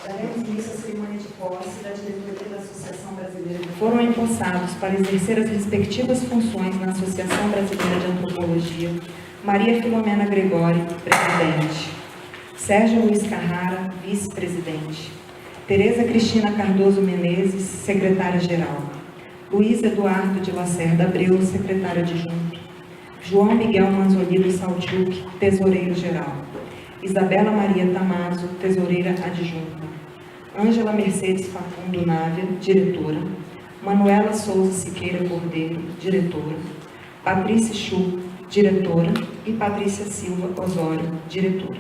daremos início à cerimônia de posse da diretoria da Associação Brasileira que foram empossados para exercer as respectivas funções na Associação Brasileira de Antropologia: Maria Filomena Gregori, presidente; Sérgio Luiz Carrara, vice-presidente; Tereza Cristina Cardoso Menezes, secretária-geral; Luiz Eduardo de Lacerda Abreu, secretário adjunto; João Miguel Manzolino Saltiuk, tesoureiro-geral; Isabela Maria Tamazo, tesoureira adjunta; Ângela Mercedes Facundo Návia, diretora; Manuela Souza Siqueira Cordeiro, diretora; Patrícia Chu, diretora; e Patrícia Silva Osório, diretora.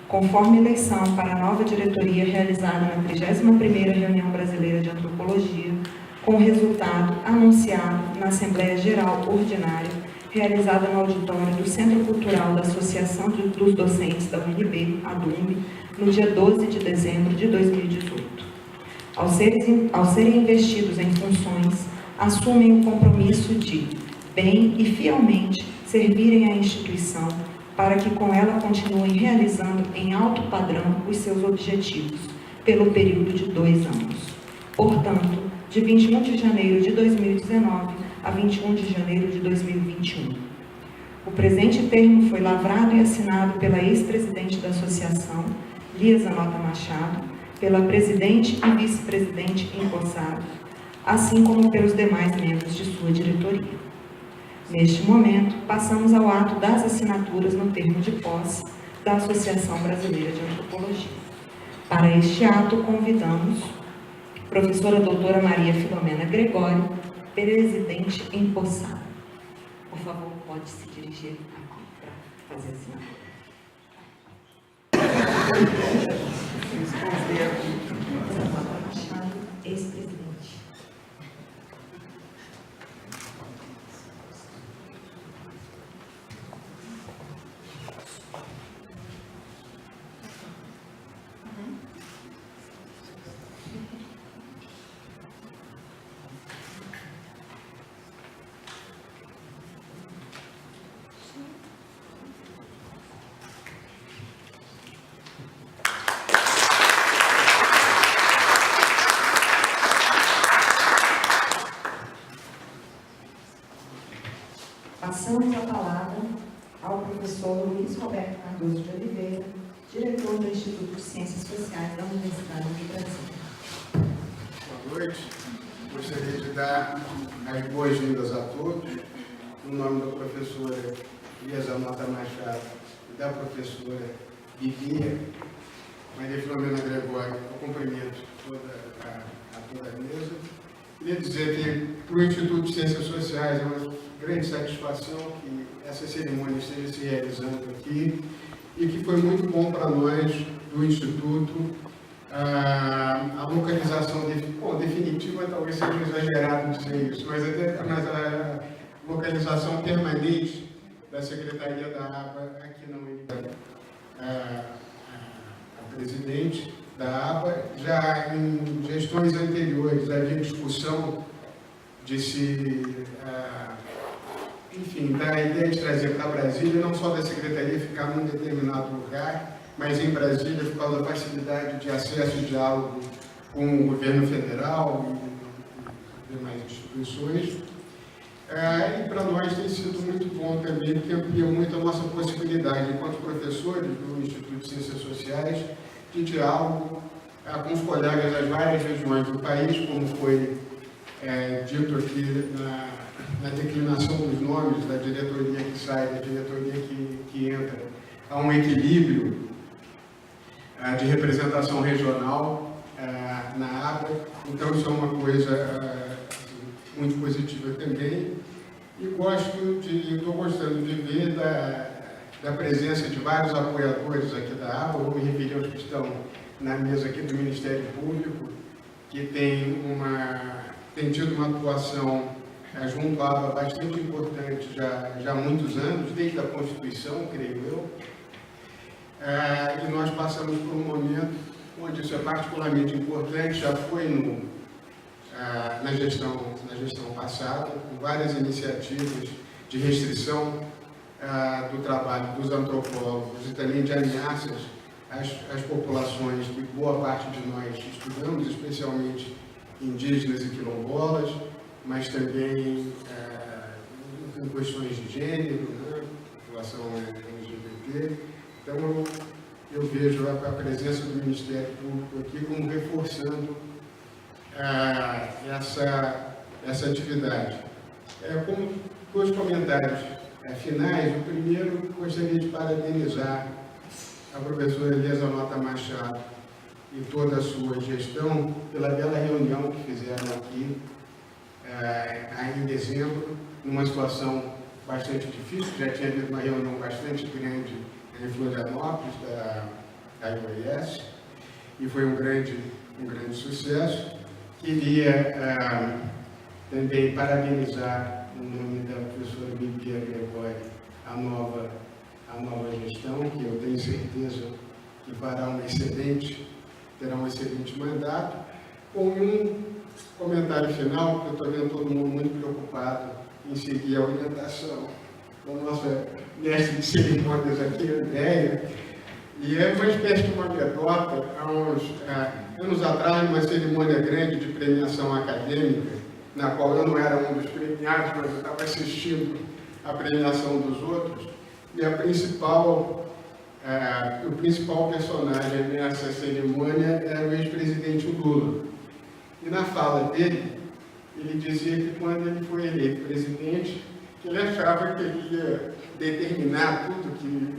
Conforme eleição para a nova diretoria realizada na 31ª Reunião Brasileira de Antropologia, com o resultado anunciado na Assembleia Geral Ordinária, realizada no auditório do Centro Cultural da Associação dos Docentes da UNB, ADUNB, no dia 12 de dezembro de 2018. Ao serem investidos em funções, assumem o compromisso de, bem e fielmente, servirem à instituição para que com ela continuem realizando em alto padrão os seus objetivos, pelo período de 2 anos. Portanto, de 21 de janeiro de 2019 a 21 de janeiro de 2021. O presente termo foi lavrado e assinado pela ex-presidente da Associação, Lia Zanota Machado, pela presidente e vice-presidente empossados, assim como pelos demais membros de sua diretoria. Neste momento, passamos ao ato das assinaturas no termo de posse da Associação Brasileira de Antropologia. Para este ato, convidamos a professora doutora Maria Filomena Gregori, presidente empossada. Por favor, pode se dirigir aqui para fazer a assinatura. Ex-presidente. Passamos a palavra ao professor Luiz Roberto Cardoso de Oliveira, diretor do Instituto de Ciências Sociais da Universidade do Brasil. Boa noite. Gostaria de dar as boas-vindas a todos, no nome da professora Lia Zanota Machado e da professora Bibia Maria Filomena Gregori. Eu cumprimento toda a mesa. Queria dizer que para o Instituto de Ciências Sociais é uma grande satisfação que essa cerimônia esteja se realizando aqui e que foi muito bom para nós do Instituto a localização definitiva, talvez seja exagerado dizer isso, mas a localização permanente da Secretaria da ABA aqui na UNB. A presidente da ABA, já em gestões anteriores havia discussão de se da ideia de trazer para Brasília, não só da Secretaria ficar num determinado lugar, mas em Brasília, por causa da facilidade de acesso e diálogo com o governo federal e demais instituições. E para nós tem sido muito bom também, porque amplia muito a nossa possibilidade, enquanto professores do Instituto de Ciências Sociais, de diálogo com os colegas das várias regiões do país, como foi dito aqui na declinação dos nomes da diretoria que sai, da diretoria que entra, há um equilíbrio de representação regional na ABA, então isso é uma coisa muito positiva também. E estou gostando de ver da presença de vários apoiadores aqui da ABA, vou me referir aos que estão na mesa aqui do Ministério Público, que tem tido uma atuação junto à ABA bastante importante já há muitos anos, desde a Constituição, creio eu. E nós passamos por um momento onde isso é particularmente importante, já foi na gestão passada, com várias iniciativas de restrição do trabalho dos antropólogos e também de ameaças as populações que boa parte de nós estudamos, especialmente indígenas e quilombolas, mas também em questões de gênero, né, relação LGBT. Então, eu vejo a presença do Ministério Público aqui como reforçando essa atividade. Como dois comentários finais, o primeiro, gostaria de parabenizar a professora Elisa Mota Machado e toda a sua gestão pela bela reunião que fizeram aqui em dezembro, numa situação bastante difícil. Já tinha havido uma reunião bastante grande em Florianópolis, da IOS, e foi um grande sucesso. Queria também parabenizar, no nome da professora Bibia Gregório, a nova gestão, que eu tenho certeza que terá um excelente mandato. Com um comentário final, que eu estou vendo todo mundo muito preocupado em seguir a orientação da nossa mestre de cerimônias aqui, a ideia, e é uma espécie de uma anedota. Há uns anos atrás, numa cerimônia grande de premiação acadêmica, na qual eu não era um dos premiados, mas eu estava assistindo a premiação dos outros, e o principal personagem nessa cerimônia era o ex-presidente Lula. E na fala dele, ele dizia que quando ele foi eleito presidente, que ele achava que ele ia determinar tudo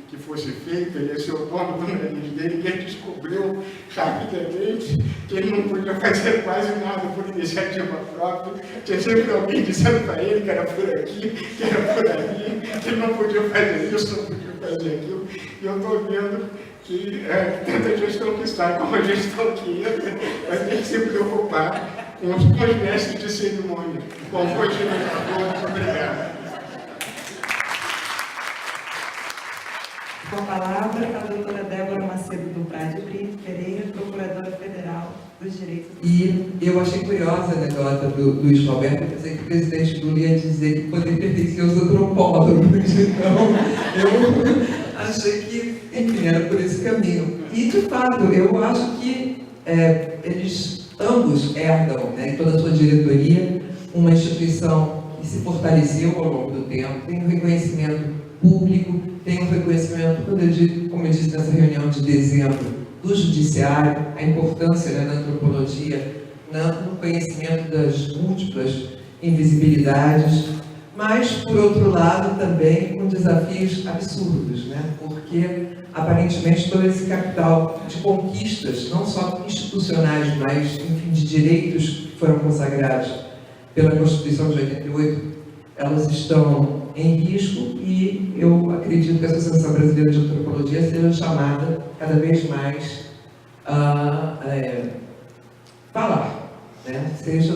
que fosse feito, ele ia ser o dono do nariz dele, e ele descobriu rapidamente que ele não podia fazer quase nada por iniciativa própria. Tinha sempre alguém dizendo para ele que era por aqui, que era por ali, que ele não podia fazer isso, não podia fazer aquilo. E eu estou vendo que tanto a gestão que sai como a gestão que entra vai ter que se preocupar com os mestres de cerimônia. Bom, muito obrigado. Com a palavra, a doutora Débora Macedo do Prado Brito Pereira, Procuradora Federal dos Direitos Humanos. E eu achei curiosa a anedota do Luiz Roberto, eu pensei que o presidente Lula ia dizer que poder pertencia aos antropólogos, então eu achei que, enfim, era por esse caminho. E, de fato, eu acho que eles ambos herdam, né, em toda a sua diretoria, uma instituição que se fortaleceu ao longo do tempo, tem um reconhecimento público, tem um reconhecimento, como eu disse nessa reunião de dezembro, do judiciário, a importância, né, da antropologia, no conhecimento das múltiplas invisibilidades, mas, por outro lado, também com desafios absurdos, né? Porque, aparentemente, todo esse capital de conquistas, não só institucionais, mas, enfim, de direitos que foram consagrados pela Constituição de 88, elas estão em risco, e eu acredito que a Associação Brasileira de Antropologia seja chamada cada vez mais a falar, né? Seja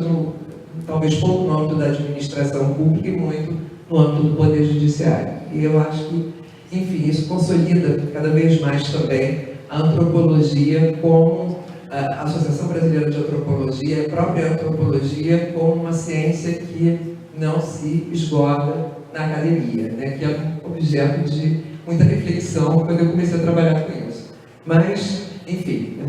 talvez pouco no âmbito da administração pública e muito no âmbito do Poder Judiciário. E eu acho que, enfim, isso consolida cada vez mais também a antropologia como a Associação Brasileira de Antropologia, a própria antropologia como uma ciência que não se esgota na academia, né, que é um objeto de muita reflexão quando eu comecei a trabalhar com isso. Mas, enfim,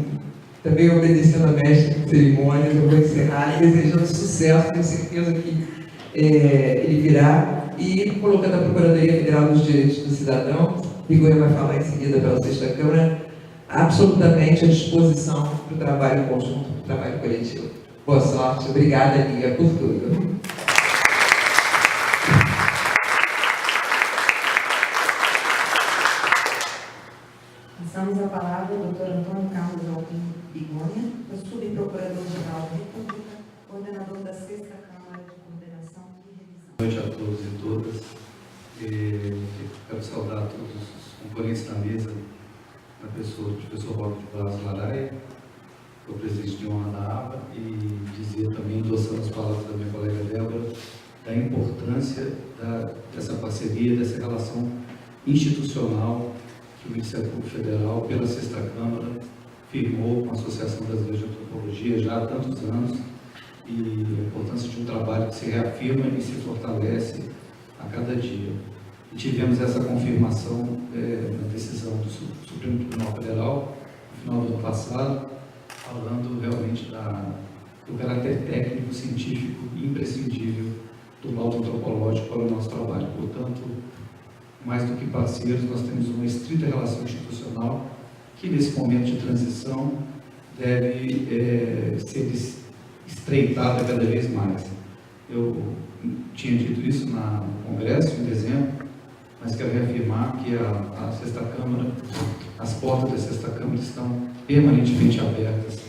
também obedecendo a mestre de cerimônias, eu vou encerrar desejando sucesso, tenho certeza que ele virá, e colocando a Procuradoria Federal dos Direitos do Cidadão, Rigoia vai falar em seguida pela Sexta Câmara, absolutamente à disposição para o trabalho conjunto, para o trabalho coletivo. Boa sorte, obrigada, Lia, por tudo. Passamos a palavra ao Dr. Antônio Carlos Alvim Bigonha, subprocurador-geral da República, coordenador da Sexta Câmara de Coordenação e Revisão. Boa noite a todos e todas. Quero saudar todos os componentes da mesa, na pessoa do professor Roque de Blas Laraia, que é o presidente de honra da ABA, e dizer também, endossando as palavras da minha colega Débora, da importância dessa parceria, dessa relação institucional que o Ministério Público Federal, pela Sexta Câmara, firmou com a Associação Brasileira de Antropologia já há tantos anos, e a importância de um trabalho que se reafirma e se fortalece a cada dia. E tivemos essa confirmação na decisão do Supremo Tribunal Federal, passado, falando realmente do caráter técnico, científico e imprescindível do laudo antropológico para o nosso trabalho. Portanto, mais do que parceiros, nós temos uma estrita relação institucional que, nesse momento de transição, deve ser estreitada cada vez mais. Eu tinha dito isso no Congresso, em dezembro, mas quero reafirmar que a Sexta Câmara, as portas da Sexta Câmara estão permanentemente abertas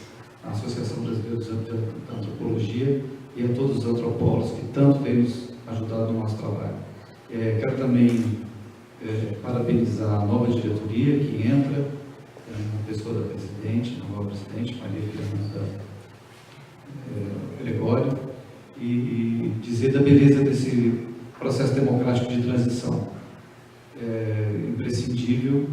à Associação Brasileira da Antropologia e a todos os antropólogos que tanto têm nos ajudado no nosso trabalho. Quero também parabenizar a nova diretoria que entra, na pessoa da presidente, da nova presidente, Maria Fernanda Gregório, e dizer da beleza desse processo democrático de transição. Imprescindível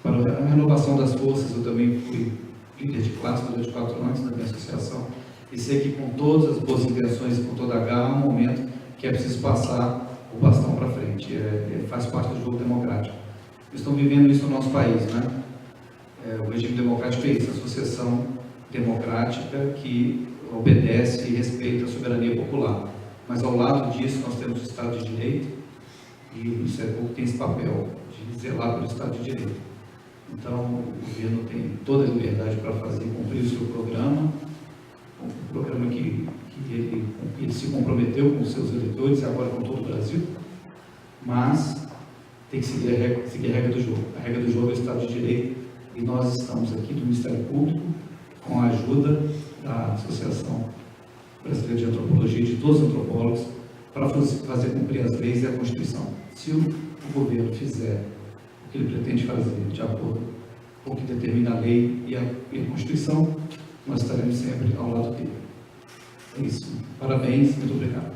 para a renovação das forças. Eu também fui líder de classe durante 4 anos na minha associação e sei que com todas as boas intenções e com toda a garra, há um momento que é preciso passar o bastão para frente. Faz parte do jogo democrático. Estão vivendo isso no nosso país, né? O regime democrático é isso, a associação democrática que obedece e respeita a soberania popular. Mas ao lado disso nós temos o Estado de Direito e o Ministério Público tem esse papel de zelar pelo Estado de Direito. Então o governo tem toda a liberdade para fazer cumprir o seu programa, o programa que ele se comprometeu com os seus eleitores e agora com todo o Brasil, mas tem que seguir a regra do jogo. A regra do jogo é o Estado de Direito e nós estamos aqui do Ministério Público com a ajuda da Associação Brasileira de Antropologia e de todos os antropólogos para fazer cumprir as leis e a Constituição. Se o governo fizer o que ele pretende fazer de acordo com o que determina a lei e a Constituição, nós estaremos sempre ao lado dele. É isso. Parabéns, muito obrigado.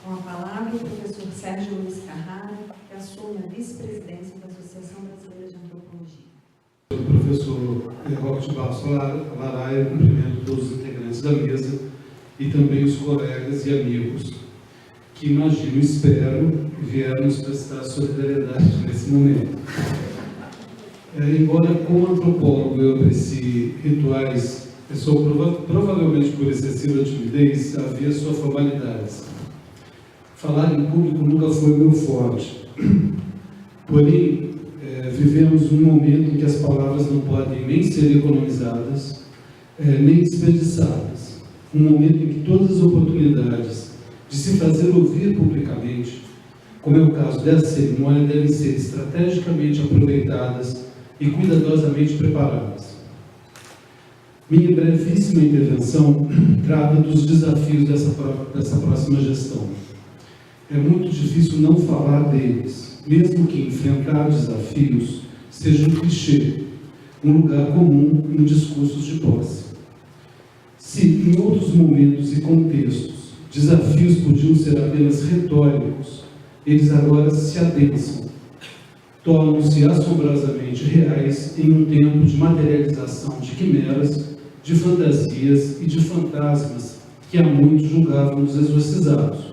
Com a palavra, o professor Sérgio Luiz Carrara, que assume a vice-presidência da Associação Brasileira de Antropologia. O professor Robert Barros Laraia, cumprimento todos os integrantes da mesa e também os colegas e amigos que, imagino, espero, vieram nos prestar solidariedade nesse momento. Embora, como antropólogo, eu aprecie rituais, provavelmente por excessiva timidez, havia suas formalidades. Falar em público nunca foi meu forte. Porém, vivemos um momento em que as palavras não podem nem ser economizadas, nem desperdiçadas. Um momento em que todas as oportunidades de se fazer ouvir publicamente, como é o caso dessa cerimônia, devem ser estrategicamente aproveitadas e cuidadosamente preparadas. Minha brevíssima intervenção trata dos desafios dessa próxima gestão. É muito difícil não falar deles, mesmo que enfrentar desafios seja um clichê, um lugar comum em discursos de posse. Se, em outros momentos e contextos, desafios podiam ser apenas retóricos, eles agora se adensam, tornam-se assombrosamente reais em um tempo de materialização de quimeras, de fantasias e de fantasmas que há muito julgávamos exorcizados.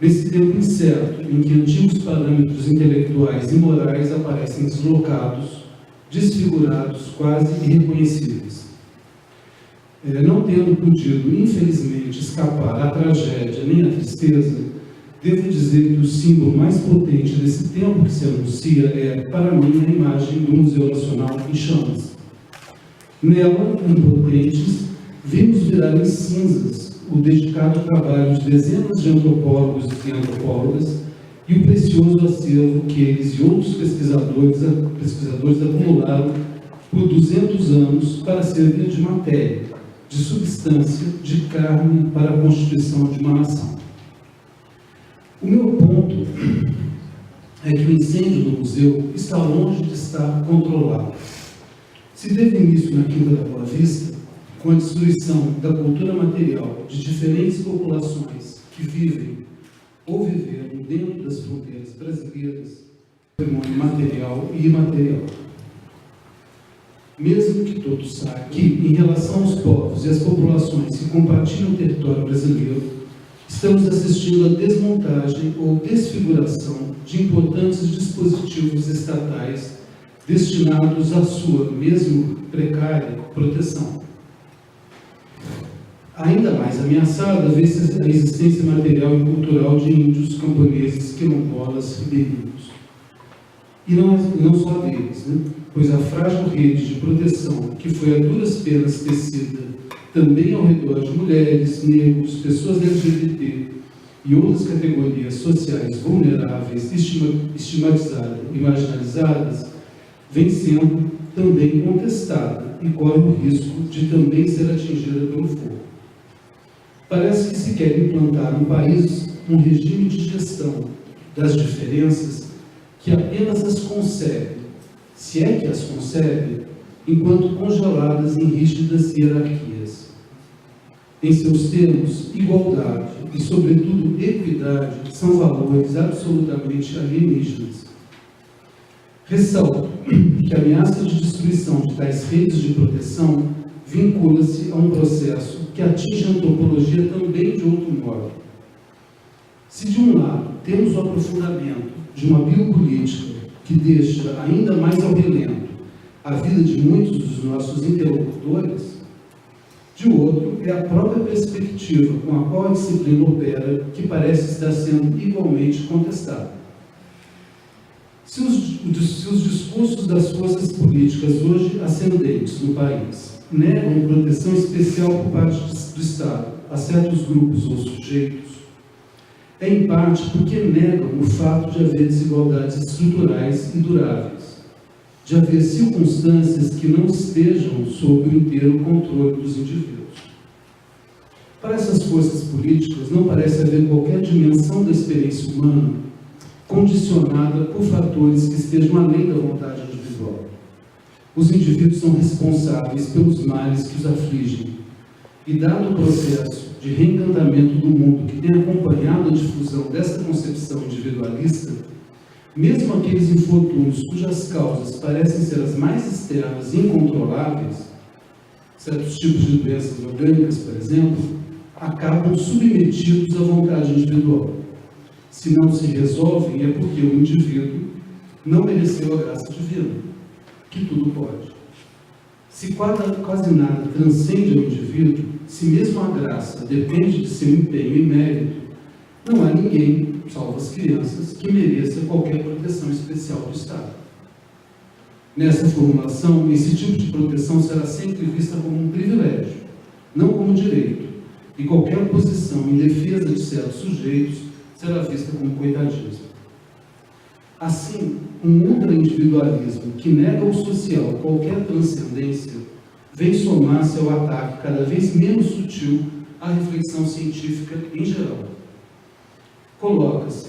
Nesse tempo incerto, em que antigos parâmetros intelectuais e morais aparecem deslocados, desfigurados, quase irreconhecíveis. Não tendo podido, infelizmente, escapar à tragédia nem à tristeza, devo dizer que o símbolo mais potente desse tempo que se anuncia é, para mim, a imagem do Museu Nacional em chamas. Nela, impotentes, vimos virar em cinzas o dedicado trabalho de dezenas de antropólogos e antropólogas e o precioso acervo que eles e outros pesquisadores acumularam por 200 anos para servir de matéria, de substância, de carne para a constituição de uma nação. O meu ponto é que o incêndio do museu está longe de estar controlado. Se teve início na Quinta da Boa Vista, com a destruição da cultura material de diferentes populações que vivem ou viveram dentro das fronteiras brasileiras, patrimônio material e imaterial. Mesmo que todos saibam que, em relação aos povos e às populações que compartilham o território brasileiro, estamos assistindo à desmontagem ou desfiguração de importantes dispositivos estatais destinados à sua, mesmo precária, proteção. Ainda mais ameaçada vê-se a existência material e cultural de índios, camponeses, quilombolas, ribeirinhos. E não só deles, né? Pois a frágil rede de proteção que foi a duras penas tecida também ao redor de mulheres, negros, pessoas LGBT e outras categorias sociais vulneráveis, estigmatizadas e marginalizadas, vem sendo também contestada e corre o risco de também ser atingida pelo fogo. Parece que se quer implantar no país um regime de gestão das diferenças que apenas as concebe, se é que as concebe, enquanto congeladas em rígidas hierarquias. Em seus termos, igualdade e, sobretudo, equidade são valores absolutamente alienígenas. Ressalto que a ameaça de destruição de tais redes de proteção vincula-se a um processo que atinge a antropologia também de outro modo. Se, de um lado, temos o aprofundamento de uma biopolítica que deixa ainda mais ao relento a vida de muitos dos nossos interlocutores, de outro, é a própria perspectiva com a qual a disciplina opera que parece estar sendo igualmente contestada. Se os discursos das forças políticas hoje ascendentes no país negam proteção especial por parte do Estado a certos grupos ou sujeitos, é em parte porque negam o fato de haver desigualdades estruturais e duráveis, de haver circunstâncias que não estejam sob o inteiro controle dos indivíduos. Para essas forças políticas, não parece haver qualquer dimensão da experiência humana condicionada por fatores que estejam além da vontade individual. Os indivíduos são responsáveis pelos males que os afligem, e dado o processo de reencantamento do mundo que tem acompanhado a difusão desta concepção individualista, mesmo aqueles infortúnios cujas causas parecem ser as mais externas e incontroláveis, certos tipos de doenças orgânicas, por exemplo, acabam submetidos à vontade individual. Se não se resolvem, é porque o indivíduo não mereceu a graça divina, que tudo pode. Se quase nada transcende ao indivíduo, se mesmo a graça depende de seu empenho e mérito, não há ninguém, salvo as crianças, que mereça qualquer proteção especial do Estado. Nessa formulação, esse tipo de proteção será sempre vista como um privilégio, não como um direito, e qualquer posição em defesa de certos sujeitos será vista como coitadismo. Assim, um ultra-individualismo que nega ao social qualquer transcendência vem somar-se ao ataque cada vez menos sutil à reflexão científica em geral. Coloca-se,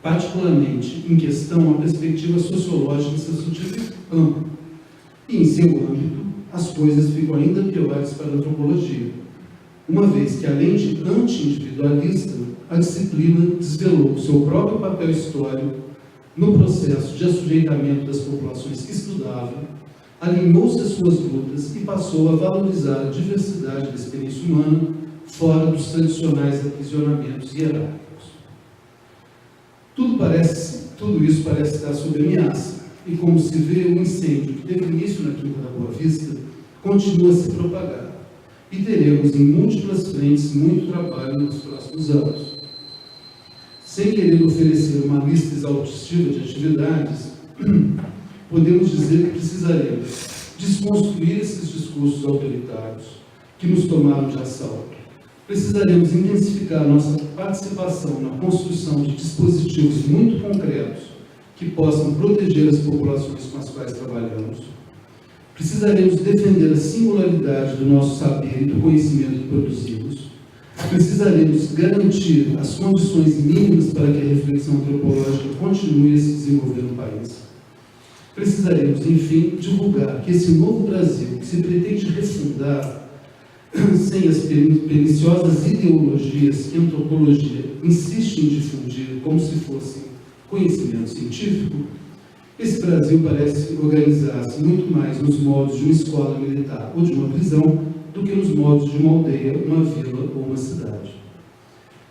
particularmente, em questão a perspectiva sociológica em seu sentido amplo, e, em seu âmbito, as coisas ficam ainda piores para a antropologia, uma vez que, além de anti-individualista, a disciplina desvelou o seu próprio papel histórico no processo de assujeitamento das populações que estudava, alinhou-se às suas lutas e passou a valorizar a diversidade da experiência humana fora dos tradicionais aprisionamentos hierárquicos. Tudo isso parece estar sob ameaça, e como se vê, o incêndio que teve início na Quinta da Boa Vista continua a se propagar, e teremos em múltiplas frentes muito trabalho nos próximos anos. Sem querer oferecer uma lista exaustiva de atividades, podemos dizer que precisaremos desconstruir esses discursos autoritários que nos tomaram de assalto. Precisaremos intensificar nossa participação na construção de dispositivos muito concretos que possam proteger as populações com as quais trabalhamos. Precisaremos defender a singularidade do nosso saber e do conhecimento que produzimos. Precisaremos garantir as condições mínimas para que a reflexão antropológica continue a se desenvolver no país. Precisaremos, enfim, divulgar que esse novo Brasil, que se pretende refundar sem as perniciosas ideologias que a antropologia insiste em difundir como se fosse conhecimento científico, esse Brasil parece organizar-se muito mais nos moldes de uma escola militar ou de uma prisão do que nos moldes de uma aldeia, uma vila ou uma cidade.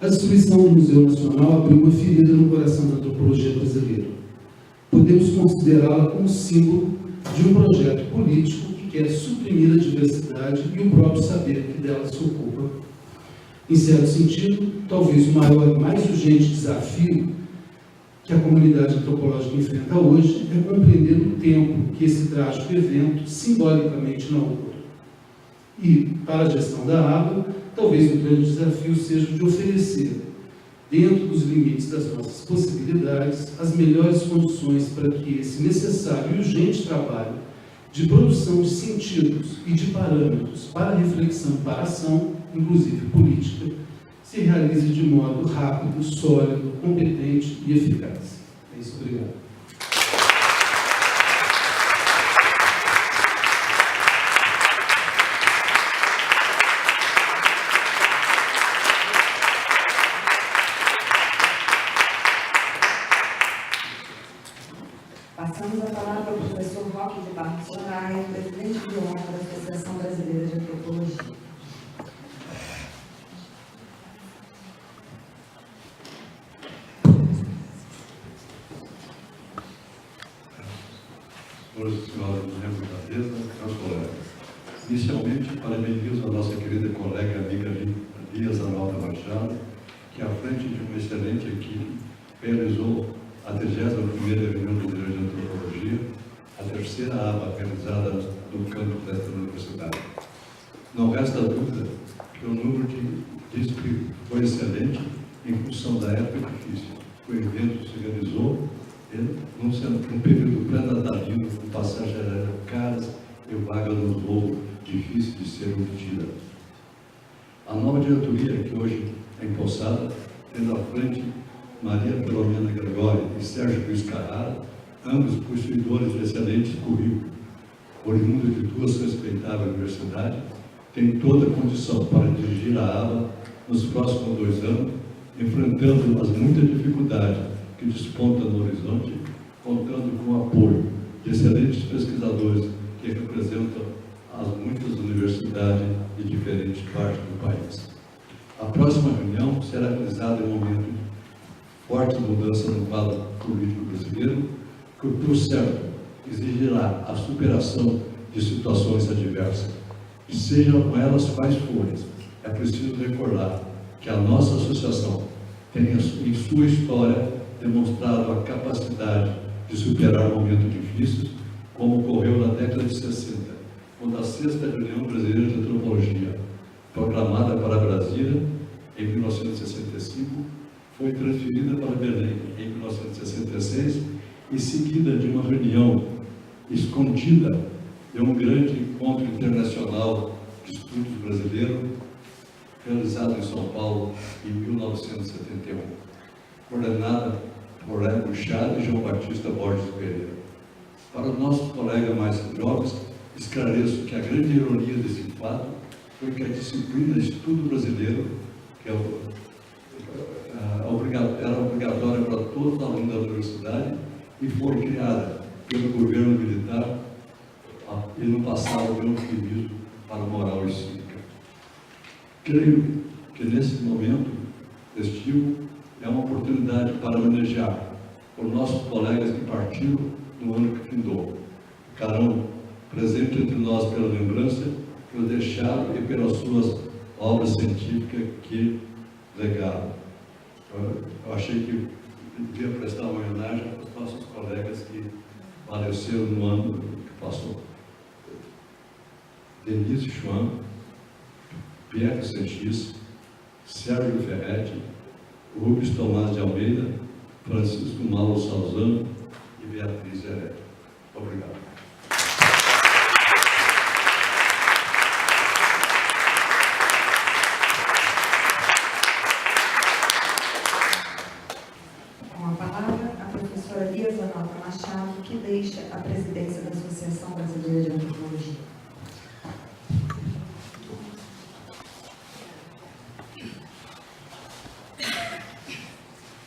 A destruição do Museu Nacional abriu uma ferida no coração da antropologia brasileira. Podemos considerá-la como símbolo de um projeto político que quer suprimir a diversidade e o próprio saber que dela se ocupa. Em certo sentido, talvez o maior e mais urgente desafio que a comunidade antropológica enfrenta hoje é compreender o tempo que esse trágico evento simbolicamente inaugura. E, para a gestão da água, talvez o grande desafio seja o de oferecer, dentro dos limites das nossas possibilidades, as melhores condições para que esse necessário e urgente trabalho de produção de sentidos e de parâmetros para reflexão e para ação, inclusive política, se realize de modo rápido, sólido, competente e eficaz. É isso, obrigado. Passamos a palavra ao professor Roque de Barros Soraya, presidente de honra da Associação Brasileira de Antropologia. Senhoras e senhores membros da mesa, meus colegas. Inicialmente, parabenizo a nossa querida colega e amiga Lia Zanalda Machado, que, à frente de uma excelente equipe, realizou a 31ª reunião brasileira de antropologia, a terceira aba realizada no campus desta universidade. Não resta dúvida que o número diz que foi excelente em função da época difícil. O evento se realizou num período pré-natalino, com passagem aérea caras e vaga no voo difícil de ser obtida. A nova diretoria, que hoje é empossada, tendo à frente Maria Filomena Gregório e Sérgio Luiz Carrara, ambos possuidores de excelentes currículos, oriundos de duas respeitáveis universidades, tem toda a condição para dirigir a ABA nos próximos 2 anos, enfrentando as muitas dificuldades que despontam no horizonte, contando com o apoio de excelentes pesquisadores que representam as muitas universidades de diferentes partes do país. A próxima reunião será realizada em um momento de forte mudança no quadro político brasileiro, que, por certo, exigirá a superação de situações adversas. E sejam elas quais forem, é preciso recordar que a nossa associação tem em sua história demonstrado a capacidade de superar momentos difíceis, como ocorreu na década de 60, quando a 6ª Reunião Brasileira de Antropologia, proclamada para Brasília em 1965, foi transferida para Belém em 1966 e seguida de uma reunião escondida de um grande encontro internacional de estudos brasileiro realizado em São Paulo em 1971, coordenada por Ego Chá e João Batista Borges Pereira. Para os nossos colegas mais jovens, esclareço que a grande ironia desse fato foi que a disciplina de estudo brasileiro, que era obrigatória para todos os alunos da universidade e foi criada pelo governo militar e no passado deu um eufemismo para a moral e cívica. Creio que nesse momento festivo é uma oportunidade para homenagear os nossos colegas que partiram no ano que findou. Ficarão presentes entre nós pela lembrança que os deixaram e pelas suas obras científicas que legaram. Eu achei que devia prestar uma homenagem aos nossos colegas que faleceram no ano que passou. Denise Schwann, Pierre Sanchis, Sérgio Ferretti, Rubens Tomás de Almeida, Francisco Malo Salzano e Beatriz Heredia. Obrigado. Com a palavra, a professora Lia Zanalda Machado, que deixa a presidência da Associação Brasileira de Antropologia.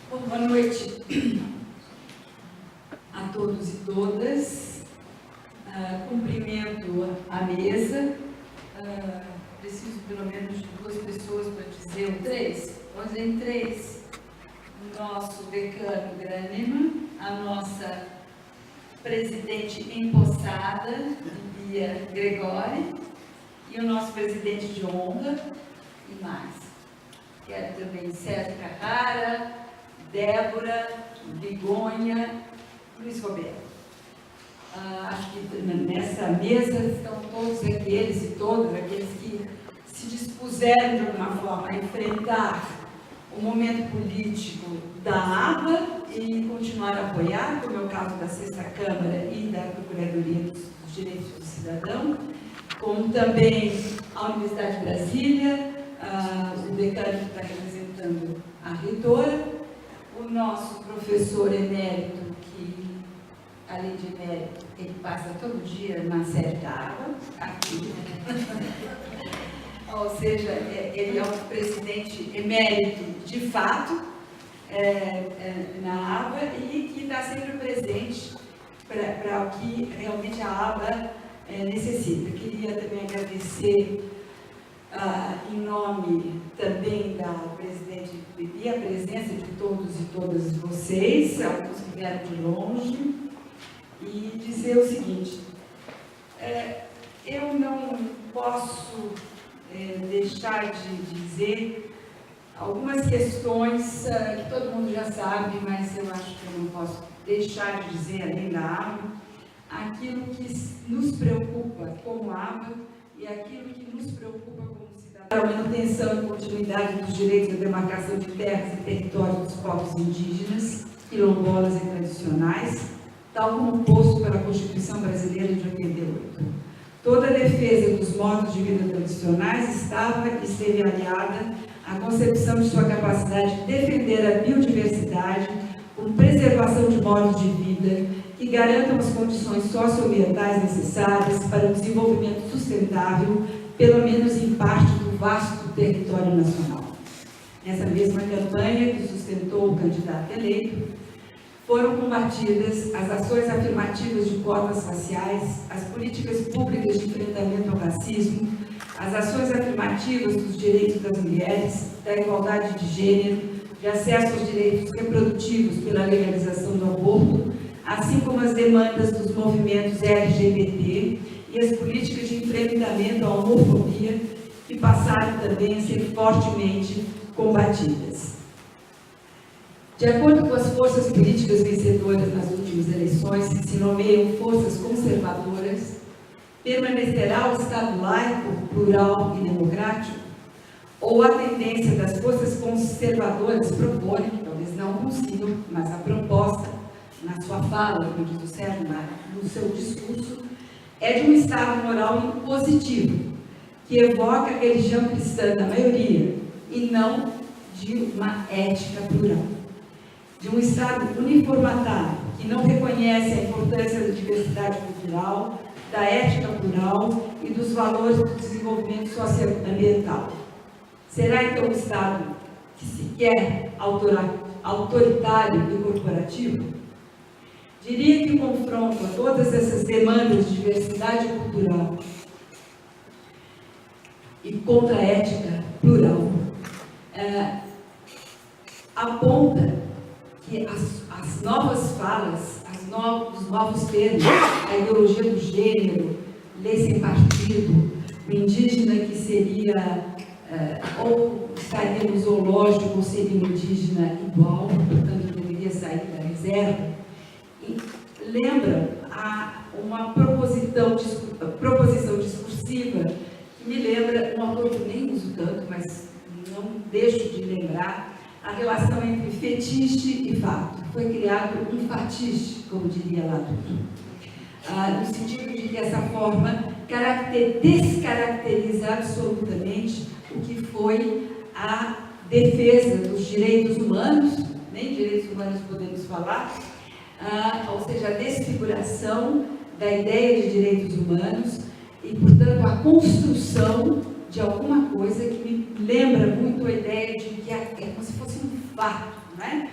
Boa noite a todos e todas. Cumprimento a mesa. Preciso pelo menos de 2 pessoas para dizer o 3? Vou dizer em 3. O nosso decano Grânima, a nossa presidente empossada, Bia Gregori, e o nosso presidente de honra, e mais. Quero também Sérgio Carrara, Débora, Bigonha, Luiz Roberto. Acho que nessa mesa estão todos aqueles e todas aqueles que se dispuseram de alguma forma a enfrentar o momento político da ABA e continuar a apoiar, como é o caso da 6ª Câmara e da Procuradoria dos Direitos do Cidadão, como também a Universidade de Brasília, o decano que está representando a reitora, o nosso professor emérito, que, além de emérito, ele passa todo dia na sede da ABA, aqui. Ou seja, ele é um presidente emérito de fato na ABA e que está sempre presente para o que realmente a ABA necessita. Queria também agradecer, em nome também da presidente Bibi, a presença de todos e todas vocês, alguns que vieram de longe, e dizer o seguinte: eu não posso deixar de dizer algumas questões que todo mundo já sabe, mas eu acho que eu não posso deixar de dizer, além da ABA, aquilo que nos preocupa como ABA e aquilo que nos preocupa como cidadãos. A manutenção e continuidade dos direitos à demarcação de terras e territórios dos povos indígenas, quilombolas e tradicionais, tal como posto pela Constituição Brasileira de 88. Toda a defesa dos modos de vida tradicionais estava e esteve aliada à concepção de sua capacidade de defender a biodiversidade com preservação de modos de vida que garantam as condições socioambientais necessárias para o desenvolvimento sustentável, pelo menos em parte do vasto território nacional. Nessa mesma campanha que sustentou o candidato eleito, foram combatidas as ações afirmativas de cotas raciais, as políticas públicas de enfrentamento ao racismo, as ações afirmativas dos direitos das mulheres, da igualdade de gênero, de acesso aos direitos reprodutivos pela legalização do aborto, assim como as demandas dos movimentos LGBT e as políticas de enfrentamento à homofobia, que passaram também a ser fortemente combatidas. De acordo com as forças políticas vencedoras nas últimas eleições, que se nomeiam forças conservadoras, permanecerá o Estado laico, plural e democrático? Ou a tendência das forças conservadoras propõe, que talvez não consigam, mas a proposta, na sua fala, como diz o Sérgio Mário, no seu discurso, é de um Estado moral impositivo, que evoca a religião cristã da maioria, e não de uma ética plural. De um Estado uniformatário, que não reconhece a importância da diversidade cultural, da ética plural e dos valores do desenvolvimento socioambiental. Será então um Estado que se quer autoritário e corporativo? Diria que o confronto a todas essas demandas de diversidade cultural e contra a ética plural aponta que as novas falas, os novos termos, a ideologia do gênero, lei sem partido, o indígena que seria, ou estaria no zoológico, ou seria um indígena igual, portanto deveria sair da reserva, e lembra uma proposição discursiva que me lembra um autor que eu nem uso tanto, mas não deixo de lembrar, a relação entre fetiche e fato. Foi criado um fatiche, como diria Latour, no sentido de que essa forma descaracteriza absolutamente o que foi a defesa dos direitos humanos, nem direitos humanos podemos falar, ou seja, a desfiguração da ideia de direitos humanos e, portanto, a construção de alguma coisa que me lembra muito a ideia de que é como se fosse um fato, né?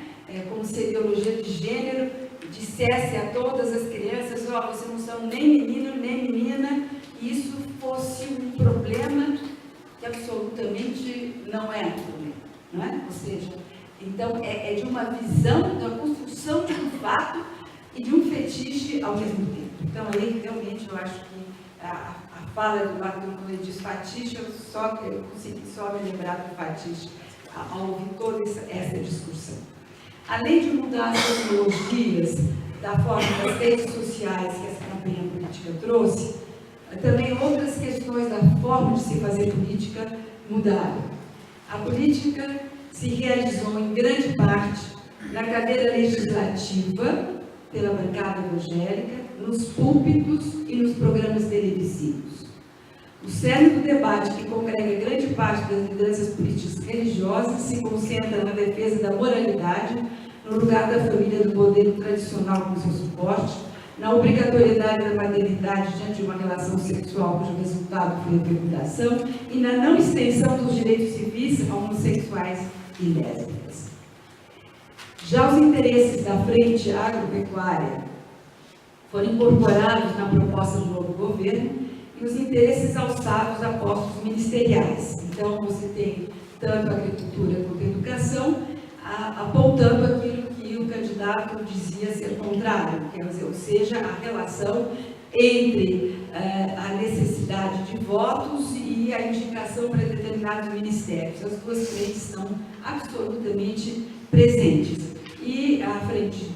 Como se a ideologia de gênero dissesse a todas as crianças: ó, vocês não são nem menino nem menina, e isso fosse um problema que absolutamente não é problema, não é? Ou seja, então é de uma visão da construção de um fato e de um fetiche ao mesmo tempo. Então, aí, realmente, eu acho que a fala do Marco, quando ele diz fatiche, eu consegui só me lembrar do fatiche ao ouvir toda essa discussão. Além de mudar as tecnologias da forma das redes sociais que essa campanha política trouxe, também outras questões da forma de se fazer política mudaram. A política se realizou em grande parte na cadeira legislativa, pela bancada evangélica, nos púlpitos e nos programas televisivos. O cerne do debate que congrega grande parte das lideranças políticas religiosas se concentra na defesa da moralidade, no lugar da família do modelo tradicional como seu suporte, na obrigatoriedade da maternidade diante de uma relação sexual cujo resultado foi a fecundação e na não extensão dos direitos civis a homossexuais e lésbicas. Já os interesses da frente agropecuária foram incorporados na proposta do novo governo e os interesses alçados a postos ministeriais. Então, você tem tanto a agricultura quanto a educação, apontando aquilo que o candidato dizia ser contrário, quer dizer, ou seja, a relação entre a necessidade de votos e a indicação para determinados ministérios. As duas frentes estão absolutamente presentes. E a frente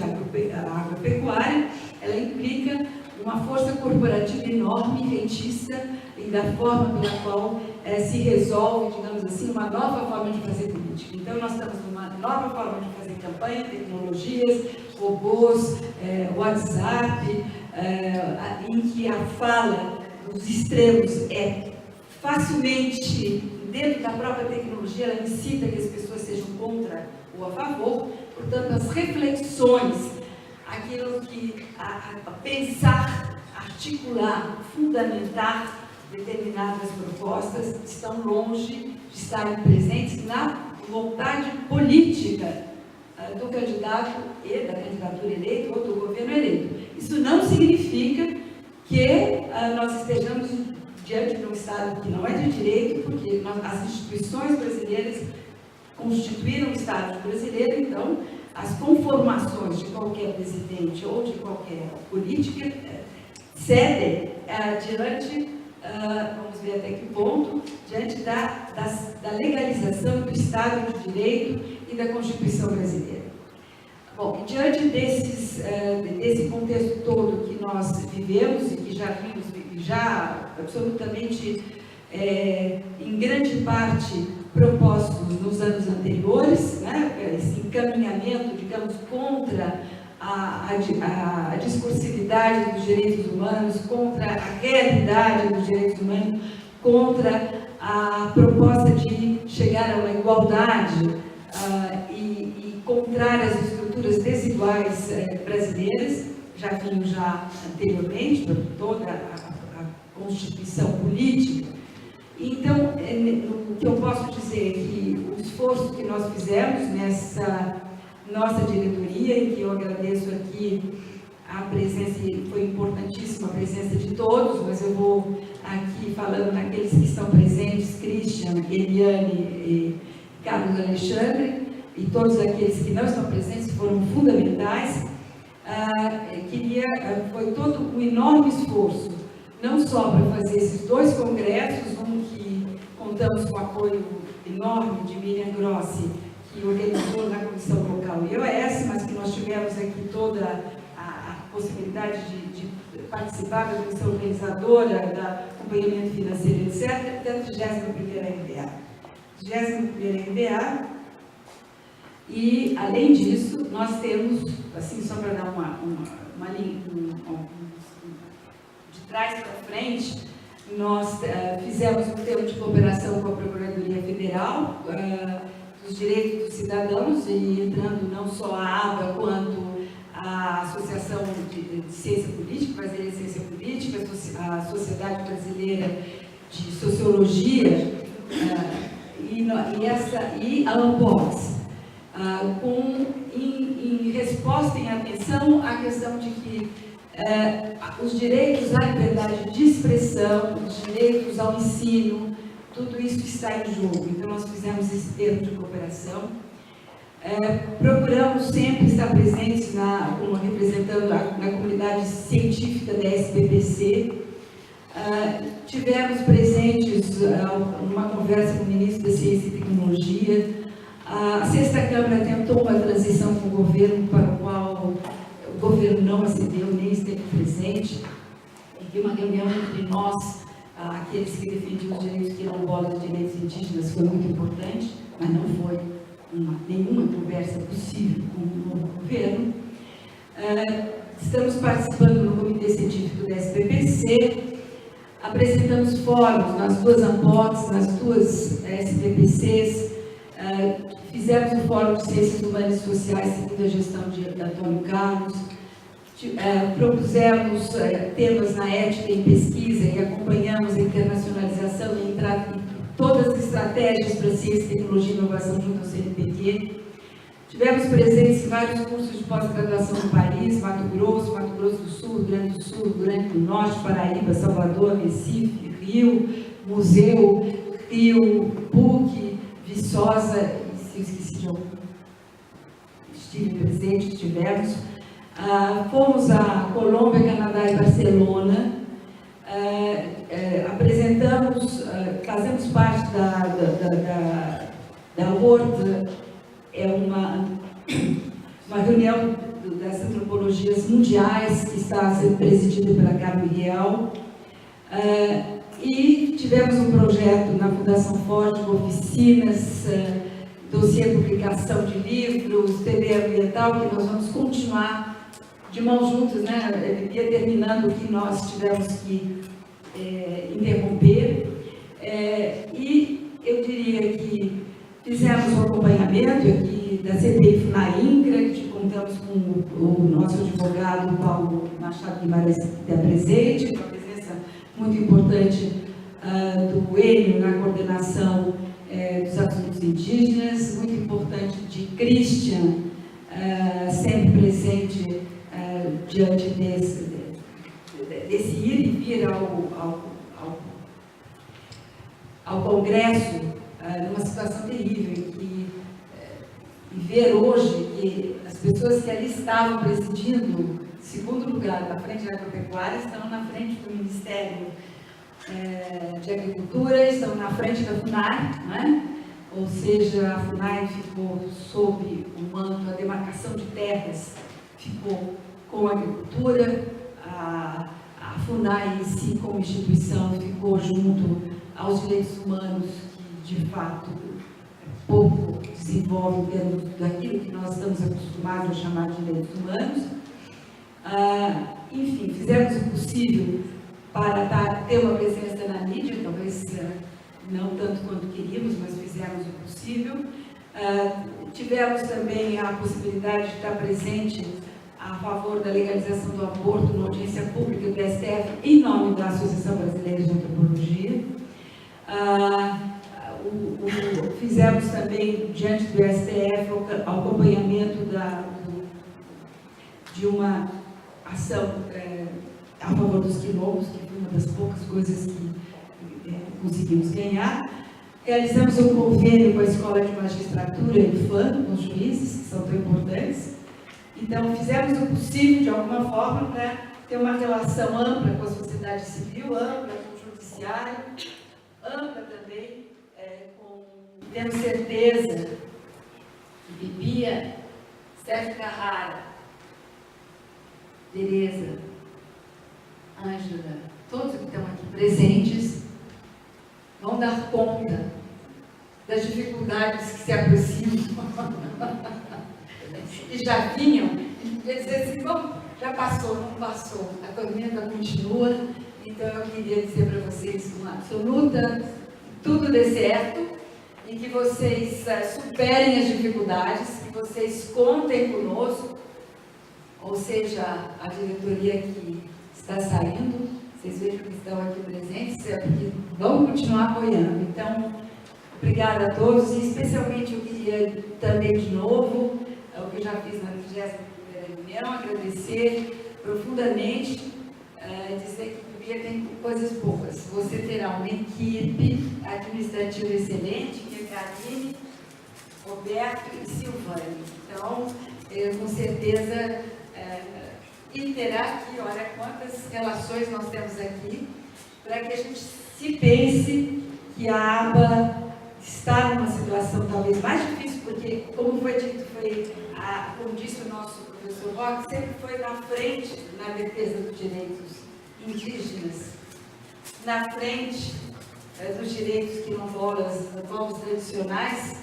agropecuária, ela implica uma força corporativa enorme, rentista, e da forma pela qual se resolve, digamos assim, uma nova forma de fazer política. Então, nós estamos numa nova forma de fazer campanha, tecnologias, robôs, WhatsApp, em que a fala dos extremos é facilmente, dentro da própria tecnologia, ela incita que as pessoas sejam contra ou a favor. Portanto, as reflexões, aquilo que a pensar, articular, fundamentar determinadas propostas estão longe de estarem presentes na vontade política do candidato e da candidatura eleita ou do governo eleito. Isso não significa que nós estejamos diante de um Estado que não é de direito, porque as instituições brasileiras constituíram o Estado brasileiro, então as conformações de qualquer presidente ou de qualquer política cedem diante, vamos ver até que ponto, diante da legalização do Estado de Direito e da Constituição brasileira. Bom, diante desse contexto todo que nós vivemos e que já vimos, já absolutamente, em grande parte, propostos nos anos anteriores, né, esse encaminhamento, digamos, contra a discursividade dos direitos humanos, contra a realidade dos direitos humanos, contra a proposta de chegar a uma igualdade e contrária às estruturas desiguais brasileiras, já vimos anteriormente, por toda a constituição política. Então, o que eu posso dizer é que o esforço que nós fizemos nessa nossa diretoria, e que eu agradeço aqui a presença, foi importantíssima a presença de todos, mas eu vou aqui falando naqueles que estão presentes, Christian, Eliane e Carlos Alexandre, e todos aqueles que não estão presentes foram fundamentais. Foi todo um enorme esforço, não só para fazer esses dois congressos, um que contamos com o apoio enorme de Miriam Grossi, que organizou na Comissão Local IOS, mas que nós tivemos aqui toda a possibilidade de participar da comissão organizadora, da acompanhamento financeiro, etc., da 31ª MBA. 31ª MBA, e, além disso, nós temos, assim, só para dar uma linha, de trás para frente, nós fizemos um termo de cooperação com a Procuradoria Federal dos Direitos dos Cidadãos, e entrando não só a ABA, quanto a Associação de Ciência Política, Brasileira de Ciência Política, a Sociedade Brasileira de Sociologia e a ANPOS, em resposta, em atenção à questão de que os direitos à liberdade de expressão, os direitos ao ensino, tudo isso está em jogo. Então, nós fizemos esse termo de cooperação. Procuramos sempre estar presentes, representando na comunidade científica da SBPC. Tivemos presentes numa conversa com o ministro da Ciência e Tecnologia. A Sexta Câmara tentou uma transição com o governo, para o qual o governo não acedeu, nem esteve presente. E uma reunião entre nós, aqueles que defendiam os direitos quilombolas e direitos indígenas, foi muito importante, mas não foi nenhuma conversa possível com o novo governo. Estamos participando no Comitê Científico da SBPC, apresentamos fóruns nas duas ANPOCs, nas duas SBPCs, fizemos o Fórum de Ciências Humanas e Sociais, segundo a gestão de Antônio Carlos, propusemos temas na ética em pesquisa e acompanhamos a internacionalização e todas as estratégias para ciência, tecnologia e inovação junto ao CNPq. Tivemos presentes em vários cursos de pós-graduação no país, Mato Grosso do Sul, Rio Grande do Sul, Rio Grande do Norte, Paraíba, Salvador, Recife, Rio, Museu, Rio, PUC, Viçosa, se eu esqueci de algum, estive presente, tivemos. Fomos a Colômbia, Canadá e Barcelona. Apresentamos, fazemos parte da World, é uma reunião das antropologias mundiais que está sendo presidida pela Carmen Riel. E tivemos um projeto na Fundação Forte, oficinas, dossiê publicação de livros, TV ambiental, que nós vamos continuar de mãos juntas, né? Ia terminando o que nós tivemos que interromper. E eu diria que fizemos um acompanhamento aqui da CPI FUNAINCRA, que contamos com o nosso advogado Paulo Machado Guimarães, que está presente, uma presença muito importante do Enio na coordenação dos assuntos indígenas, muito importante de Christian, sempre presente diante desse ir e vir ao Congresso, numa situação terrível, e ver hoje que as pessoas que ali estavam presidindo, segundo lugar, na frente da agropecuária, estão na frente do Ministério de Agricultura, estão na frente da FUNAI, né? Ou seja, a FUNAI ficou sob o manto, a demarcação de terras ficou com a agricultura, a FUNAI em si, como instituição, ficou junto aos direitos humanos, que de fato pouco desenvolve em termos daquilo que nós estamos acostumados a chamar de direitos humanos. Enfim, fizemos o possível para ter uma presença na mídia, talvez não tanto quanto queríamos, mas fizemos o possível. Tivemos também a possibilidade de estar presente a favor da legalização do aborto na audiência pública do STF, em nome da Associação Brasileira de Antropologia. Fizemos também, diante do STF, o acompanhamento de uma ação a favor dos quilombos, que foi uma das poucas coisas que conseguimos ganhar. Realizamos um convênio com a Escola de Magistratura e FAM, com os juízes, que são tão importantes. Então, fizemos o possível, de alguma forma, para ter uma relação ampla com a sociedade civil, ampla com o judiciário, ampla também temos certeza que Bia, Sérgio Carrara, Tereza, Ângela, todos que estão aqui presentes, vão dar conta das dificuldades que se aproximam e já vinham, quer dizer assim, bom, já passou, não passou, a tormenta continua. Então eu queria dizer para vocês com absoluta, tudo dê certo, e que vocês superem as dificuldades, que vocês contem conosco, ou seja, a diretoria que está saindo, vocês vejam que estão aqui presentes, porque vamos continuar apoiando. Então, obrigada a todos, e especialmente eu queria também de novo, o que eu já fiz na 21ª reunião, agradecer profundamente, dizer que o BIA tem coisas boas. Você terá uma equipe administrativa excelente, que é Karine, Roberto e Silvane. Então, com certeza, e terá aqui, olha quantas relações nós temos aqui, para que a gente se pense que a aba está numa situação talvez mais difícil, porque, como foi dito, como disse o nosso professor Roque, sempre foi na frente na defesa dos direitos indígenas, na frente dos direitos quilombolas, povos tradicionais,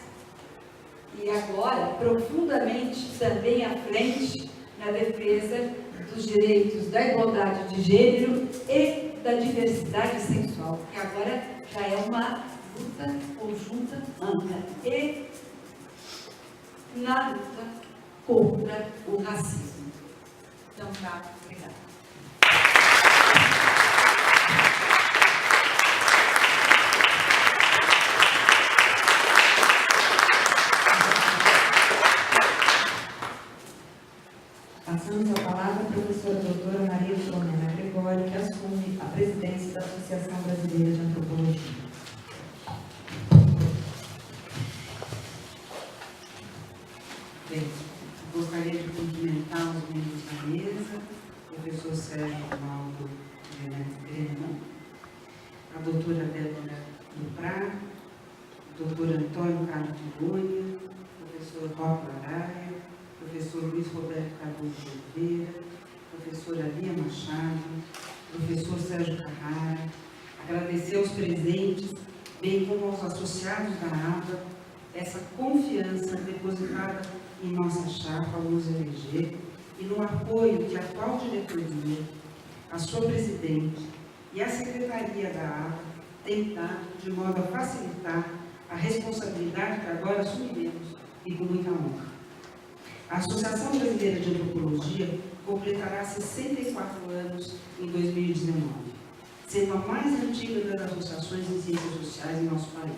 e agora, profundamente, também à frente na defesa dos direitos da igualdade de gênero e da diversidade sexual, que agora já é uma luta conjunta ampla e na luta contra o racismo. Então, tá, obrigada. Passamos a palavra à professora doutora Maria Filomena Gregório, que assume a presidência da Associação Brasileira de Antropologia. Bem, gostaria de cumprimentar os membros da mesa, o professor Sérgio Ronaldo Grena, a doutora Débora Duprá, o doutor Antônio Carlos de Goiânia, o professor Roque Araia, o professor Luiz Roberto Cardoso de Oliveira, professora Lia Machado, professor Sérgio Carrara, agradecer aos presentes, bem como aos associados da ABA, essa confiança depositada em nossa chapa ao nos eleger e no apoio que a atual diretoria, a sua presidente e a secretaria da ABA têm dado de modo a facilitar a responsabilidade que agora assumiremos e com muita honra. A Associação Brasileira de Antropologia completará 64 anos em 2019, sendo a mais antiga das associações em ciências sociais em nosso país.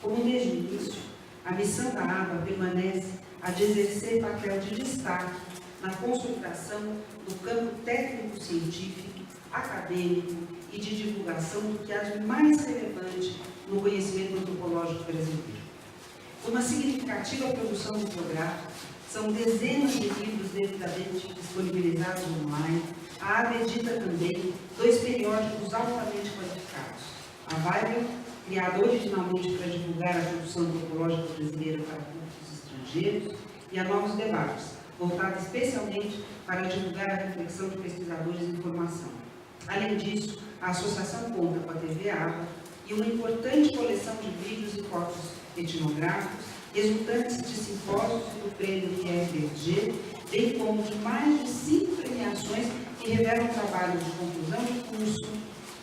Como desde o início, a missão da ABA permanece a de exercer papel de destaque na consolidação do campo técnico-científico, acadêmico e de divulgação do que há de mais relevante no conhecimento antropológico brasileiro. Uma significativa produção bibliográfica, são dezenas de livros devidamente disponibilizados online. A ABA edita também 2 periódicos altamente qualificados. A Weibel, criada originalmente para divulgar a produção antropológica brasileira para públicos estrangeiros, e a Novos Debates, voltada especialmente para divulgar a reflexão de pesquisadores em formação. Além disso, a associação conta com a TV ABA e uma importante coleção de vídeos e fotos etnográficos, resultantes de simpósios do prêmio FRG, bem como de mais de 5 premiações que revelam trabalhos de conclusão de curso,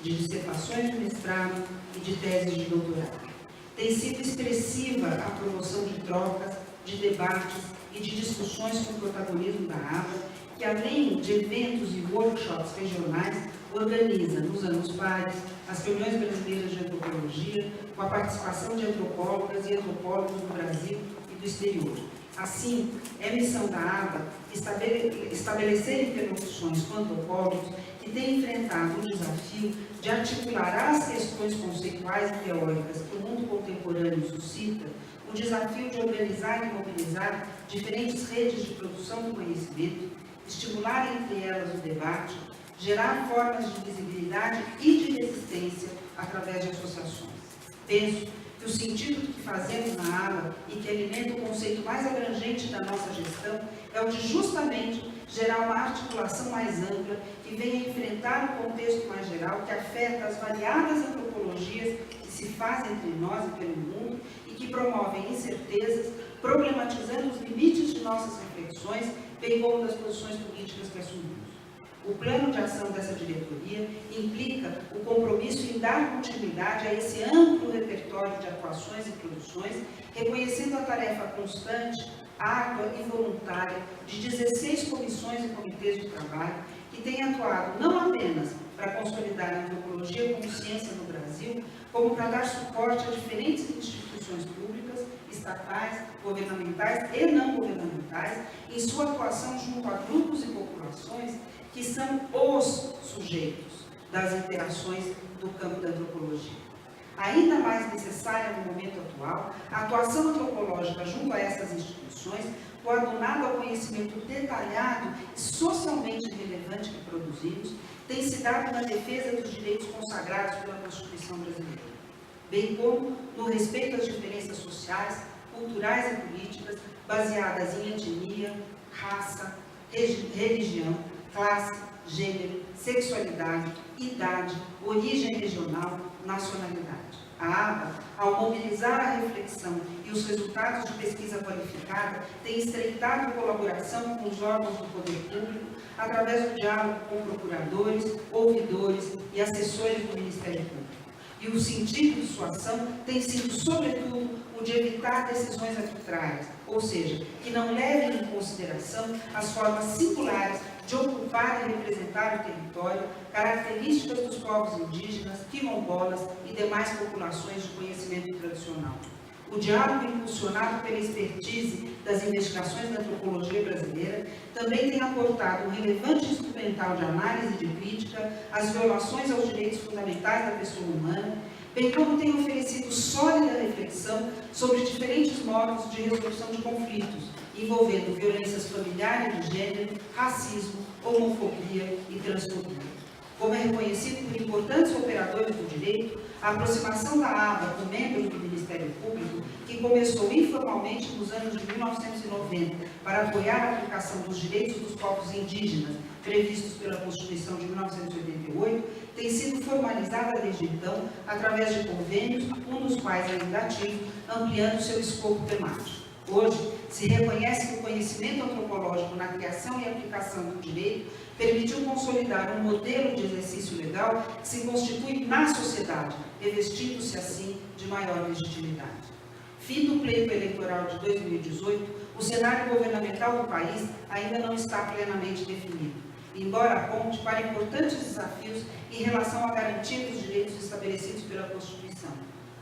de dissertações de mestrado e de teses de doutorado. Tem sido expressiva a promoção de trocas, de debates e de discussões com o protagonismo da ABA, que além de eventos e workshops regionais, organiza, nos anos pares, as reuniões brasileiras de antropologia, com a participação de antropólogas e antropólogos do Brasil e do exterior. Assim, é missão da ABA estabelecer interlocuções com antropólogos que têm enfrentado o desafio de articular as questões conceituais e teóricas que o mundo contemporâneo suscita, o desafio de organizar e mobilizar diferentes redes de produção do conhecimento, estimular entre elas o debate, gerar formas de visibilidade e de resistência através de associações. Penso que o sentido do que fazemos na ABA e que alimenta o conceito mais abrangente da nossa gestão é o de justamente gerar uma articulação mais ampla que venha enfrentar o contexto mais geral que afeta as variadas antropologias que se fazem entre nós e pelo mundo e que promovem incertezas, problematizando os limites de nossas reflexões, bem como das posições políticas que assumimos. O plano de ação dessa diretoria implica o compromisso em dar continuidade a esse amplo repertório de atuações e produções, reconhecendo a tarefa constante, árdua e voluntária de 16 comissões e comitês de trabalho que têm atuado não apenas para consolidar a antropologia como ciência no Brasil, como para dar suporte a diferentes instituições públicas, estatais estatais, governamentais e não governamentais, em sua atuação junto a grupos e populações que são os sujeitos das interações do campo da antropologia. Ainda mais necessária no momento atual, a atuação antropológica junto a essas instituições, coadunada ao conhecimento detalhado e socialmente relevante que produzimos, tem se dado na defesa dos direitos consagrados pela Constituição brasileira, bem como no respeito às diferenças sociais, culturais e políticas baseadas em etnia, raça, religião, classe, gênero, sexualidade, idade, origem regional, nacionalidade. A ABA, ao mobilizar a reflexão e os resultados de pesquisa qualificada, tem estreitado colaboração com os órgãos do poder público através do diálogo com procuradores, ouvidores e assessores do Ministério Público. E o sentido de sua ação tem sido, sobretudo, o de evitar decisões arbitrárias, ou seja, que não levem em consideração as formas singulares de ocupar e representar o território, características dos povos indígenas, quilombolas e demais populações de conhecimento tradicional. O diálogo impulsionado pela expertise das investigações da antropologia brasileira também tem aportado um relevante instrumental de análise e de crítica às violações aos direitos fundamentais da pessoa humana, bem como tem oferecido sólida reflexão sobre diferentes modos de resolução de conflitos, envolvendo violências familiares de gênero, racismo, homofobia e transfobia. Como é reconhecido por importantes operadores do direito, a aproximação da ABA com membros do Ministério Público, que começou informalmente nos anos de 1990 para apoiar a aplicação dos direitos dos povos indígenas previstos pela Constituição de 1988, tem sido formalizada desde então através de convênios, um dos quais ainda ativo, ampliando seu escopo temático. Hoje, se reconhece que o conhecimento antropológico na criação e aplicação do direito permitiu consolidar um modelo de exercício legal que se constitui na sociedade, revestindo-se assim de maior legitimidade. Fim do pleito eleitoral de 2018, o cenário governamental do país ainda não está plenamente definido, embora aponte para importantes desafios em relação à garantia dos direitos estabelecidos pela Constituição.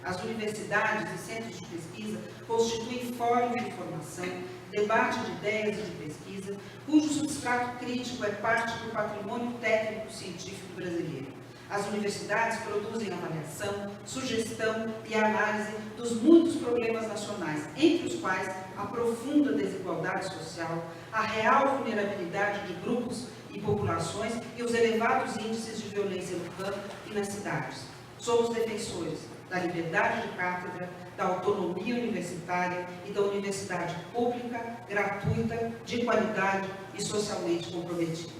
As universidades e centros de pesquisa constituem fóruns de formação, debate de ideias e de pesquisa, cujo substrato crítico é parte do patrimônio técnico-científico brasileiro. As universidades produzem avaliação, sugestão e análise dos muitos problemas nacionais, entre os quais a profunda desigualdade social, a real vulnerabilidade de grupos e populações e os elevados índices de violência no campo e nas cidades. Somos defensores da liberdade de cátedra, da autonomia universitária e da universidade pública, gratuita, de qualidade e socialmente comprometida.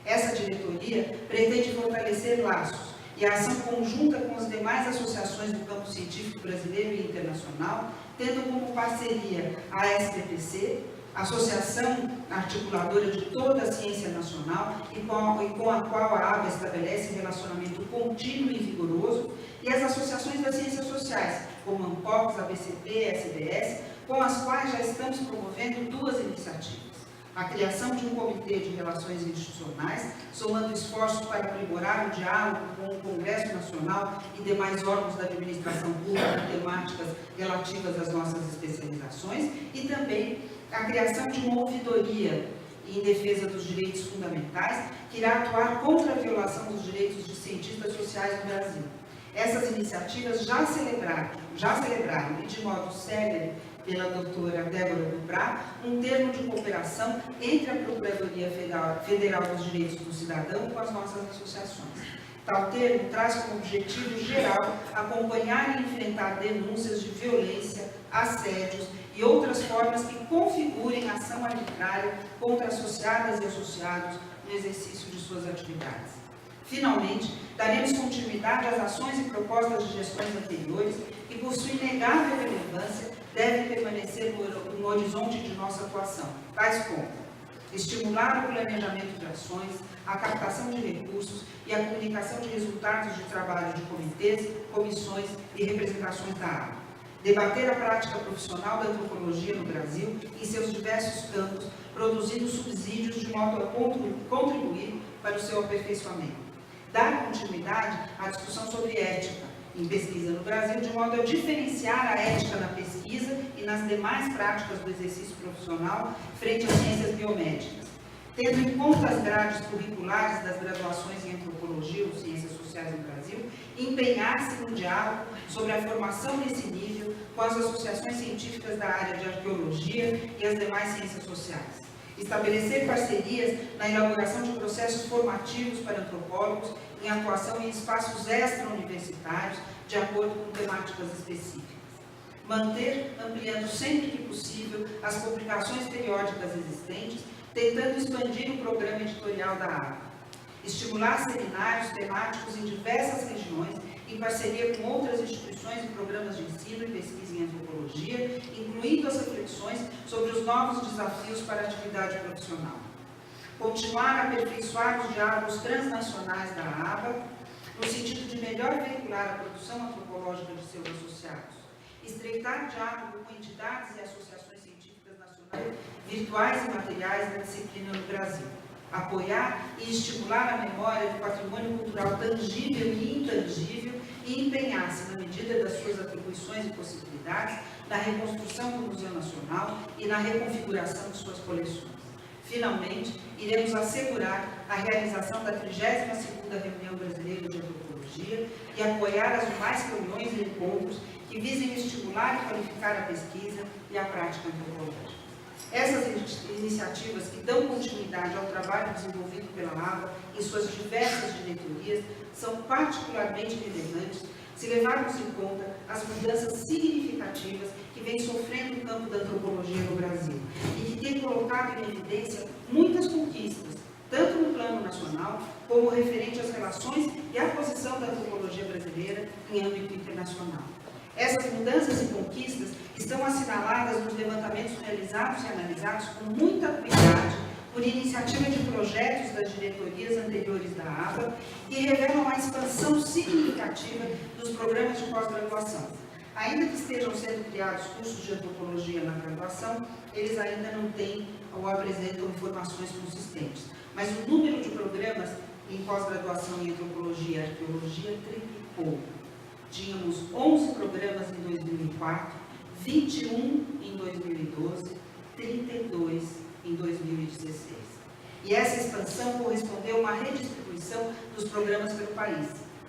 Essa diretoria pretende fortalecer laços e a ação conjunta com as demais associações do campo científico brasileiro e internacional, tendo como parceria a SBPC, Associação Articuladora de toda a Ciência Nacional e com a qual a ABA estabelece relacionamento contínuo e vigoroso, e as associações das ciências sociais, como ANPOX, ABCP, SDS, com as quais já estamos promovendo duas iniciativas. A criação de um comitê de relações institucionais, somando esforços para aprimorar o diálogo com o Congresso Nacional e demais órgãos da administração pública em temáticas relativas às nossas especializações, e também a criação de uma ouvidoria em defesa dos direitos fundamentais, que irá atuar contra a violação dos direitos de cientistas sociais no Brasil. Essas iniciativas já celebraram, e de modo célere, pela doutora Débora Duprá, um termo de cooperação entre a Procuradoria Federal dos Direitos do Cidadão com as nossas associações. Tal termo traz como objetivo geral acompanhar e enfrentar denúncias de violência, assédios e outras formas que configurem ação arbitrária contra associadas e associados no exercício de suas atividades. Finalmente, daremos continuidade às ações e propostas de gestões anteriores que, por sua inegável relevância, devem permanecer no horizonte de nossa atuação, tais como estimular o planejamento de ações, a captação de recursos e a comunicação de resultados de trabalho de comitês, comissões e representações da área. Debater a prática profissional da antropologia no Brasil em seus diversos campos, produzindo subsídios de modo a contribuir para o seu aperfeiçoamento. Dar continuidade à discussão sobre ética em pesquisa no Brasil, de modo a diferenciar a ética na pesquisa e nas demais práticas do exercício profissional frente às ciências biomédicas, tendo em conta as grades curriculares das graduações em Antropologia ou Ciências Sociais no Brasil, empenhar-se no diálogo sobre a formação nesse nível com as associações científicas da área de Arqueologia e as demais ciências sociais. Estabelecer parcerias na elaboração de processos formativos para antropólogos em atuação em espaços extra-universitários, de acordo com temáticas específicas. Manter, ampliando sempre que possível, as publicações periódicas existentes, tentando expandir o programa editorial da ABA. Estimular seminários temáticos em diversas regiões, em parceria com outras instituições e programas de ensino e pesquisa em antropologia, incluindo as reflexões sobre os novos desafios para a atividade profissional. Continuar a aperfeiçoar os diálogos transnacionais da ABA, no sentido de melhor veicular a produção antropológica de seus associados. Estreitar diálogo com entidades e associações científicas nacionais, virtuais e materiais da disciplina no Brasil. Apoiar e estimular a memória do patrimônio cultural tangível e intangível e empenhar-se, na medida das suas atribuições e possibilidades, na reconstrução do Museu Nacional e na reconfiguração de suas coleções. Finalmente, iremos assegurar a realização da 32ª Reunião Brasileira de Antropologia e apoiar as demais reuniões e encontros que visem estimular e qualificar a pesquisa e a prática antropológica. Essas iniciativas que dão continuidade ao trabalho desenvolvido pela ABA em suas diversas diretorias são particularmente relevantes se levarmos em conta as mudanças significativas que vem sofrendo o campo da antropologia no Brasil e que tem colocado em evidência muitas conquistas, tanto no plano nacional, como referente às relações e à posição da antropologia brasileira em âmbito internacional. Essas mudanças e conquistas estão assinaladas nos levantamentos realizados e analisados com muita cuidado por iniciativa de projetos das diretorias anteriores da ABA e revelam a expansão significativa dos programas de pós-graduação. Ainda que estejam sendo criados cursos de antropologia na graduação, eles ainda não têm ou apresentam informações consistentes. Mas o número de programas em pós-graduação em antropologia e arqueologia triplicou. Tínhamos 11 programas em 2004, 21 em 2012, 32 em 2016. E essa expansão correspondeu a uma redistribuição dos programas pelo país.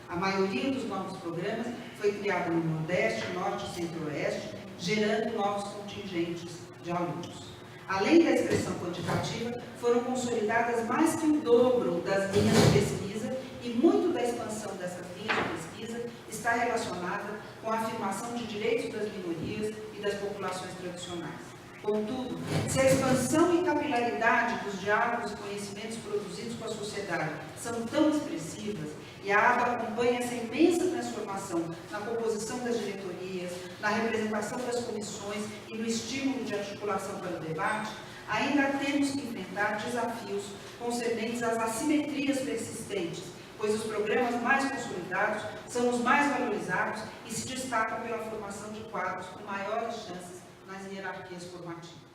A maioria dos novos programas foi criada no Nordeste, Norte e Centro-Oeste, gerando novos contingentes de alunos. Além da expressão quantitativa, foram consolidadas mais que o dobro das linhas de pesquisa e muito da expansão dessas linhas de pesquisa está relacionada com a afirmação de direitos das minorias e das populações tradicionais. Contudo, se a expansão e capilaridade dos diálogos e conhecimentos produzidos com a sociedade são tão expressivas, e a ABA acompanha essa imensa transformação na composição das diretorias, na representação das comissões e no estímulo de articulação para o debate, ainda temos que enfrentar desafios concernentes às assimetrias persistentes, pois os programas mais consolidados são os mais valorizados e se destacam pela formação de quadros com maiores chances nas hierarquias formativas.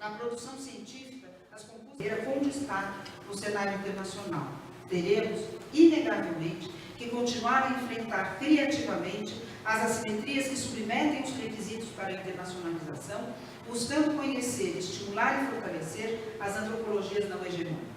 Na produção científica, as concursos com destaque no cenário internacional. Teremos, inegavelmente, que continuar a enfrentar criativamente as assimetrias que submetem os requisitos para a internacionalização, buscando conhecer, estimular e fortalecer as antropologias não hegemônicas.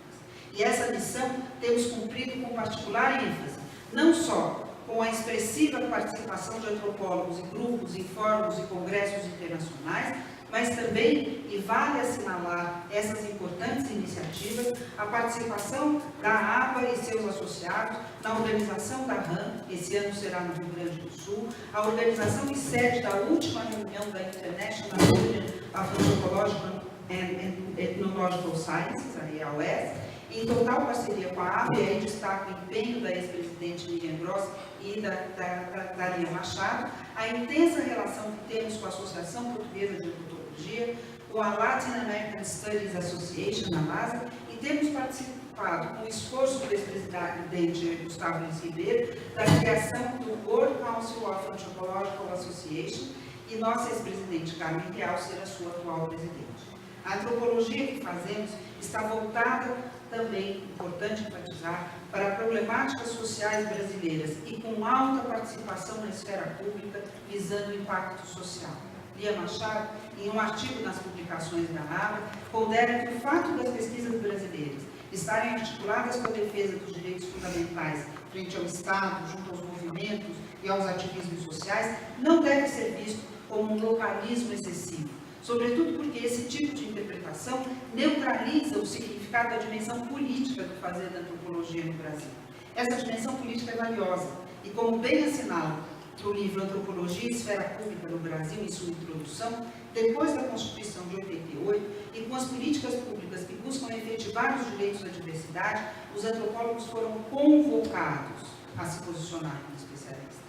E essa missão temos cumprido com particular ênfase, não só com a expressiva participação de antropólogos em grupos, em fóruns e congressos internacionais, mas também, e vale assinalar essas importantes iniciativas, a participação da ABA e seus associados na organização da RAM, esse ano será no Rio Grande do Sul, a organização e sede da última reunião da International Union of Anthropological and Ethnological Sciences, a EAOS, em total parceria com a ABA, e aí destaco o empenho da ex-presidente Lilian Gross e da Lia Machado, a intensa relação que temos com a Associação Portuguesa de Antropologia, com a Latin American Studies Association, a LASA, e temos participado com o esforço do ex-presidente Gustavo Luiz Ribeiro da criação do World Council of Anthropological Association e nossa ex-presidente Carmen Real ser a sua atual presidente. A antropologia que fazemos está voltada também, importante enfatizar, para problemáticas sociais brasileiras e com alta participação na esfera pública, visando o impacto social. Lia Machado, em um artigo nas publicações da ABA, pondera que o fato das pesquisas brasileiras estarem articuladas com a defesa dos direitos fundamentais frente ao Estado, junto aos movimentos e aos ativismos sociais, não deve ser visto como um localismo excessivo, sobretudo porque esse tipo de interpretação neutraliza o significado da dimensão política do fazer da antropologia no Brasil. Essa dimensão política é valiosa e, como bem assinala o livro Antropologia e Esfera Pública no Brasil, em sua introdução, depois da Constituição de 88 e com as políticas públicas que buscam efetivar os direitos da diversidade, os antropólogos foram convocados a se posicionar como especialistas.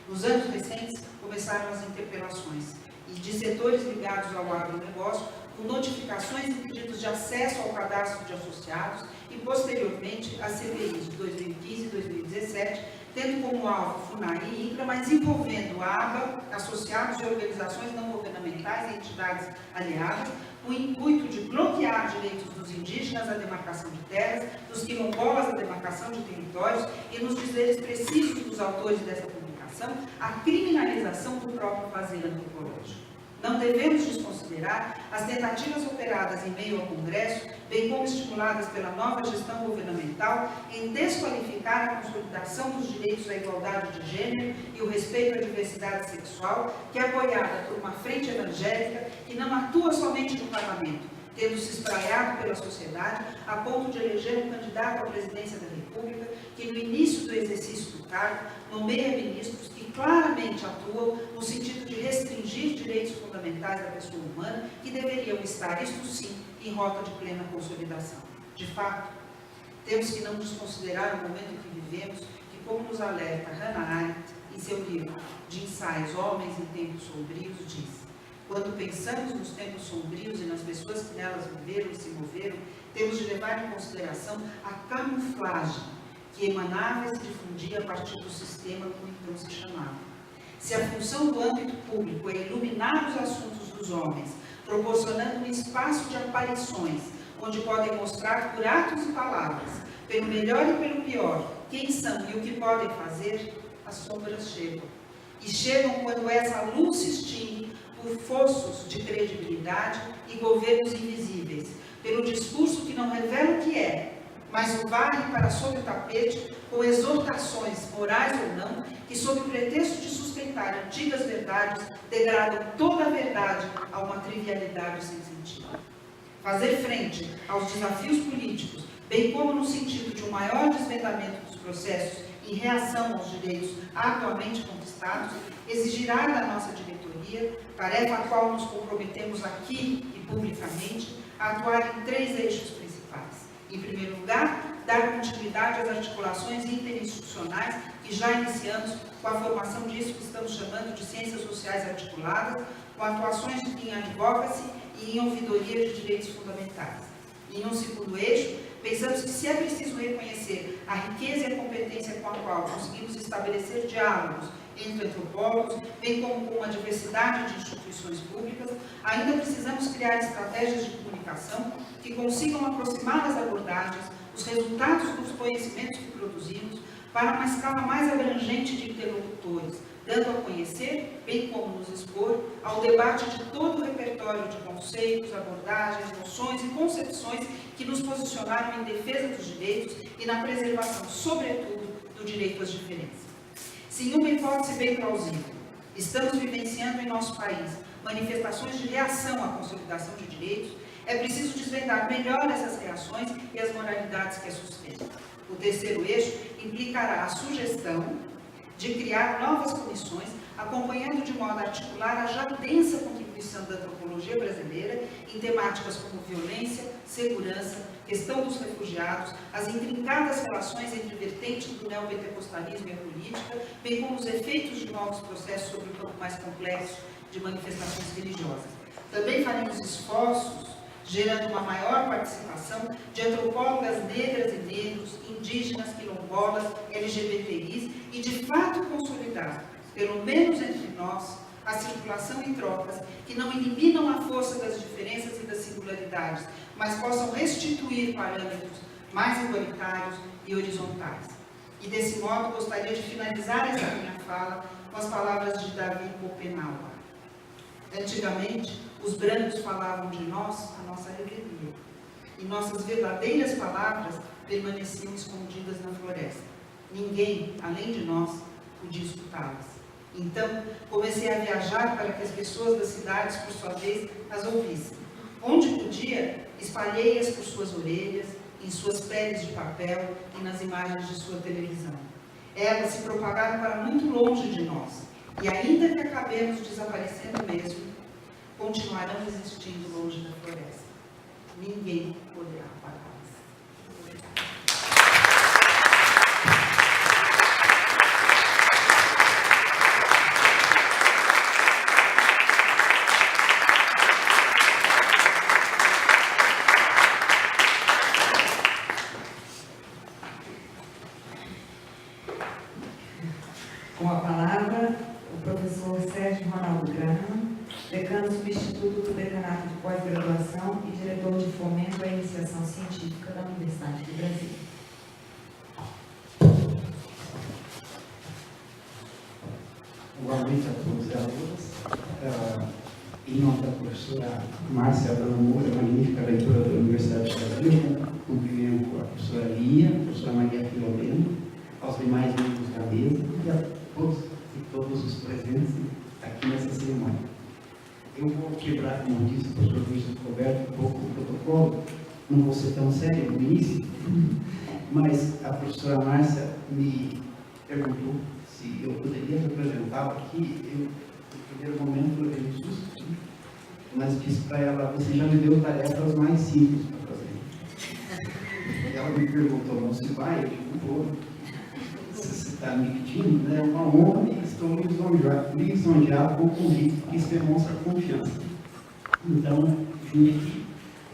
Nos anos recentes, começaram as interpelações e de setores ligados ao agronegócio, com notificações e pedidos de acesso ao cadastro de associados e, posteriormente, as CPIs de 2015 e 2017, tendo como alvo FUNAI e INCRA, mas envolvendo a ABA, associados e organizações não governamentais e entidades aliadas, com o intuito de bloquear direitos dos indígenas à demarcação de terras, dos quilombolas à demarcação de territórios e, nos dizeres precisos dos autores dessa publicação, a criminalização do próprio fazer antropológico. Não devemos desconsiderar as tentativas operadas em meio ao Congresso, bem como estimuladas pela nova gestão governamental, em desqualificar a consolidação dos direitos à igualdade de gênero e o respeito à diversidade sexual, que é apoiada por uma frente evangélica que não atua somente no parlamento, tendo se espraiado pela sociedade a ponto de eleger um candidato à presidência da República que, no início do exercício do cargo, nomeia ministros que claramente atuam no sentido de restringir direitos fundamentais da pessoa humana que deveriam estar, isto sim, em rota de plena consolidação. De fato, temos que não desconsiderar o momento em que vivemos, que, como nos alerta Hannah Arendt, em seu livro de ensaios Homens em Tempos Sombrios, diz: quando pensamos nos tempos sombrios e nas pessoas que nelas viveram e se moveram, temos de levar em consideração a camuflagem que emanava e se difundia a partir do sistema como então se chamava. Se a função do âmbito público é iluminar os assuntos dos homens, proporcionando um espaço de aparições, onde podem mostrar por atos e palavras, pelo melhor e pelo pior, quem são e o que podem fazer, as sombras chegam. E chegam quando essa luz se extingue por fossos de credibilidade e governos invisíveis, pelo discurso que não revela o que é, mas o varre para sob o tapete com exortações, morais ou não, que sob o pretexto de sustentar antigas verdades, degradam toda a verdade a uma trivialidade sem sentido. Fazer frente aos desafios políticos, bem como no sentido de um maior desvendamento dos processos em reação aos direitos atualmente conquistados, exigirá da nossa diretoria, tarefa a qual nos comprometemos aqui e publicamente, a atuar em 3 eixos principais. Em primeiro lugar, dar continuidade às articulações interinstitucionais que já iniciamos com a formação disso que estamos chamando de ciências sociais articuladas, com atuações em advocacy e em ouvidoria de direitos fundamentais. Em um segundo eixo, pensamos que se é preciso reconhecer a riqueza e a competência com a qual conseguimos estabelecer diálogos entre antropólogos, bem como com uma diversidade de instituições públicas, ainda precisamos criar estratégias de comunicação que consigam aproximar as abordagens, os resultados dos conhecimentos que produzimos, para uma escala mais abrangente de interlocutores, dando a conhecer, bem como nos expor, ao debate de todo o repertório de conceitos, abordagens, noções e concepções que nos posicionaram em defesa dos direitos e na preservação, sobretudo, do direito às diferenças. Se em uma hipótese bem plausível, estamos vivenciando em nosso país manifestações de reação à consolidação de direitos, é preciso desvendar melhor essas reações e as moralidades que as sustentam. O terceiro eixo implicará a sugestão de criar novas comissões, acompanhando de modo a articular a já densa contribuição da antropologia brasileira em temáticas como violência, segurança, questão dos refugiados, as intrincadas relações entre vertentes do neopentecostalismo e a política, bem como os efeitos de novos processos sobre o campo mais complexo de manifestações religiosas. Também faremos esforços gerando uma maior participação de antropólogas negras e negros, indígenas, quilombolas, LGBTIs e, de fato, consolidar, pelo menos entre nós, a circulação e trocas que não eliminam a força das diferenças e das singularidades, mas possam restituir parâmetros mais igualitários e horizontais. E, desse modo, gostaria de finalizar essa minha fala com as palavras de David Poppenauer. Antigamente, os brancos falavam de nós a nossa revelia, e nossas verdadeiras palavras permaneciam escondidas na floresta. Ninguém, além de nós, podia escutá-las. Então, comecei a viajar para que as pessoas das cidades, por sua vez, as ouvissem. Onde podia, espalhei-as por suas orelhas, em suas peles de papel e nas imagens de sua televisão. Elas se propagaram para muito longe de nós, e ainda que acabemos desaparecendo mesmo, continuarão existindo longe da floresta. Ninguém poderá apagá-las. Com a palavra, o professor Sérgio Ronaldo Graham, decano substituto do Decanato de Pós-Graduação e diretor de Fomento à Iniciação Científica da Universidade do Brasil. Boa noite a todos e a todas. Em nome da professora Márcia Abrão Moura, magnífica leitora da Universidade do Brasil, cumprimento a professora Lia, a professora Maria Filomena, aos demais membros da mesa e a todos os presentes aqui nessa cerimônia. Eu vou quebrar, como disse o professor Luiz Roberto, um pouco o protocolo, não vou ser tão sério no início, mas a professora Márcia me perguntou se eu poderia representá-la aqui. Eu, no primeiro momento, eu dei um susto, mas disse para ela: você já me deu tarefas mais simples para fazer. E ela me perguntou: não se vai? Eu digo: vou. Você está me pedindo, né? É uma honra e estou lisonjeado com o convite, que isso demonstra confiança. Então, vim aqui.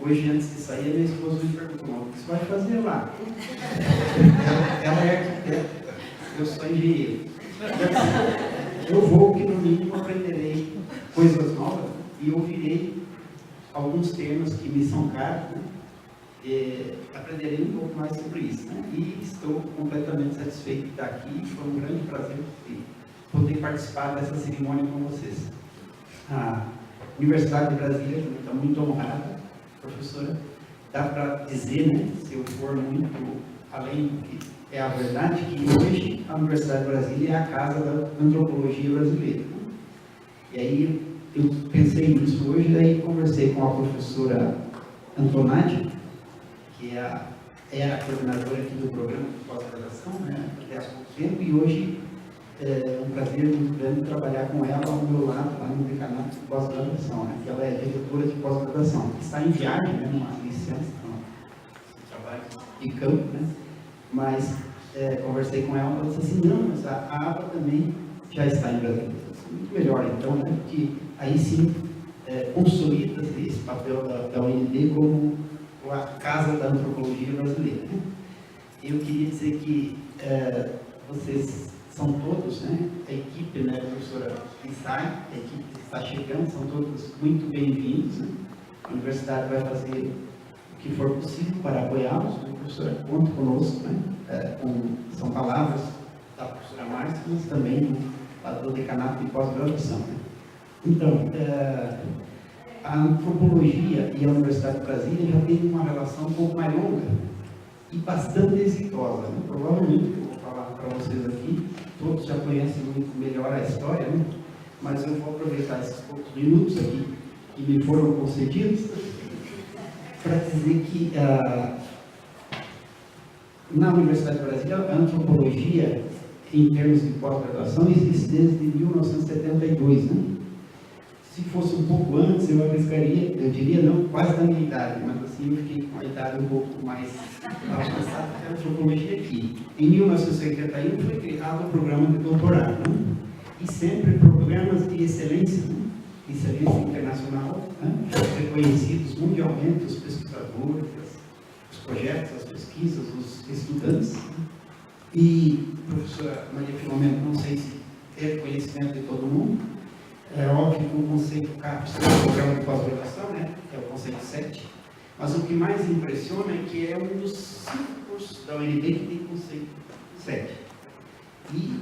Hoje, antes de sair, a minha esposa me perguntou: o que você vai fazer lá? Ela é arquiteta, eu sou engenheiro. Eu vou, que no mínimo aprenderei coisas novas e ouvirei alguns termos que me são caros, né? Aprenderei um pouco mais sobre isso, né? E estou completamente satisfeito de estar aqui. Foi um grande prazer poder participar dessa cerimônia com vocês. A Universidade de Brasília está muito honrada, professora. Dá para dizer, né, se eu for muito além do que é a verdade, que hoje a Universidade de Brasília é a casa da antropologia brasileira. E aí eu pensei nisso hoje, daí conversei com a professora Antonati, que é a coordenadora aqui do programa de pós-graduação, né, até há pouco tempo, e hoje é um prazer muito grande trabalhar com ela ao meu lado, lá no decanato de pós-graduação, né, que ela é diretora de pós-graduação, que está em viagem, né, numa licença, no trabalho de campo, né, mas conversei com ela, ela disse assim: não, mas a ABA também já está em Brasília. Muito melhor, então, né, porque aí sim consolida esse papel da UNB como a casa da antropologia brasileira, né? Eu queria dizer que vocês são todos, né, a equipe, né, a professora Stein, a equipe que está chegando, são todos muito bem-vindos, né? A universidade vai fazer o que for possível para apoiá-los, né? A professora conta conosco, né? São palavras da professora Márcia, mas também do decanato de pós-graduação, né? Então, a antropologia e a Universidade de Brasília já têm uma relação um pouco mais longa e bastante exitosa, né? Provavelmente, eu vou falar para vocês aqui, todos já conhecem muito melhor a história, né? Mas eu vou aproveitar esses poucos minutos aqui que me foram concedidos para dizer que na Universidade de Brasília a antropologia, em termos de pós-graduação, existe desde 1972, né? Se fosse um pouco antes, eu arriscaria, eu diria não quase da minha idade, mas assim eu fiquei com a idade um pouco mais avançada que a antropologia aqui. Em 1981 foi criado o programa de doutorado, né? E sempre programas de excelência, né? Excelência internacional, né? Reconhecidos mundialmente, os pesquisadores, os projetos, as pesquisas, os estudantes. E, professora Maria Filomena, não sei se é conhecimento de todo mundo, é óbvio que o conceito CAPES é o programa de pós-graduação, né? É o conceito 7, mas o que mais impressiona é que é um dos 5 cursos da UNB que tem conceito 7. E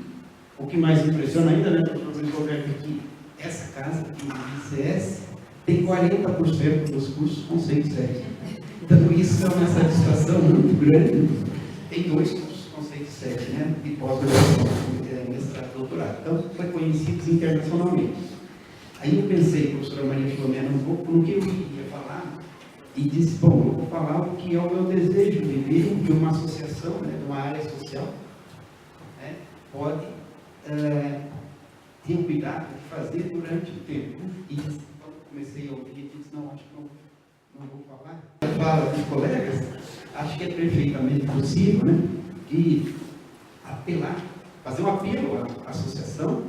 o que mais impressiona ainda, né, professor Luiz Roberto, aqui, essa casa, o ICS, tem 40% dos cursos com 6-7. Então, isso é uma satisfação muito grande. Tem 2 cursos com 6-7, né? E pós-graduação, mestrado e doutorado. Então, reconhecidos internacionalmente. Aí eu pensei, professora Maria Filomena, um pouco no que eu iria falar, e disse, bom, eu vou falar o que é o meu desejo de ver de uma associação, né, de uma área social, né, pode ter o cuidado de fazer durante o tempo. E quando comecei a ouvir, disse, não, acho que não vou falar. Eu falo com os colegas, acho que é perfeitamente possível, né, de apelar, fazer um apelo à associação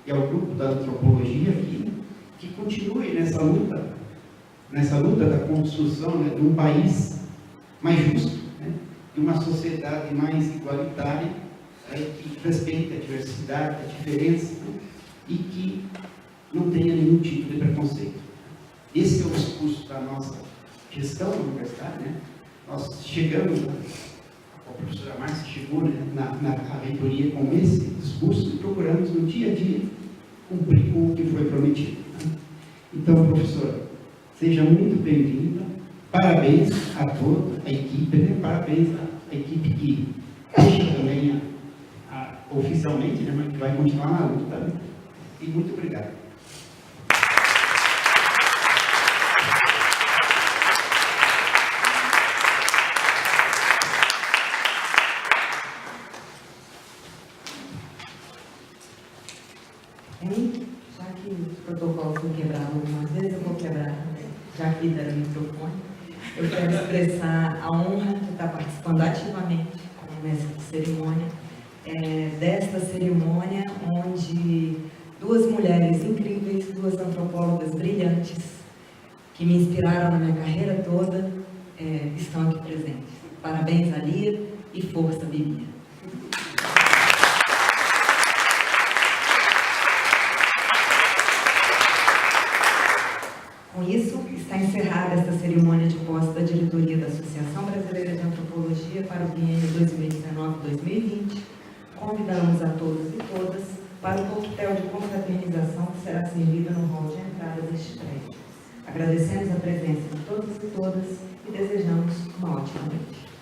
e ao grupo da antropologia que continue nessa luta da construção, né, de um país mais justo, né, de uma sociedade mais igualitária, que respeite a diversidade, a diferença, né, e que não tenha nenhum tipo de preconceito. Esse é o discurso da nossa gestão universitária, né? Nós chegamos, a professora Márcia chegou, né, na reitoria com esse discurso e procuramos no dia a dia cumprir com o que foi prometido, né? Então, professora, seja muito bem-vinda, parabéns a toda a equipe, né? Parabéns à equipe que deixa também oficialmente, né? Mas que vai continuar na luta, né? E muito obrigado. Já que os protocolos são quebrados algumas vezes, eu vou quebrar também, já que deram o microfone. Eu quero expressar a honra de estar participando ativamente nessa cerimônia, desta cerimônia onde 2 mulheres incríveis, 2 antropólogas brilhantes, que me inspiraram na minha carreira toda, estão aqui presentes. Parabéns a Lia e força, Bibia. Com isso, está encerrada esta cerimônia de posse da diretoria da Associação Brasileira de Antropologia para o biênio 2019-2020. Convidamos a todos e todas para o coquetel de confraternização que será servido no hall de entrada deste prédio. Agradecemos a presença de todos e todas e desejamos uma ótima noite.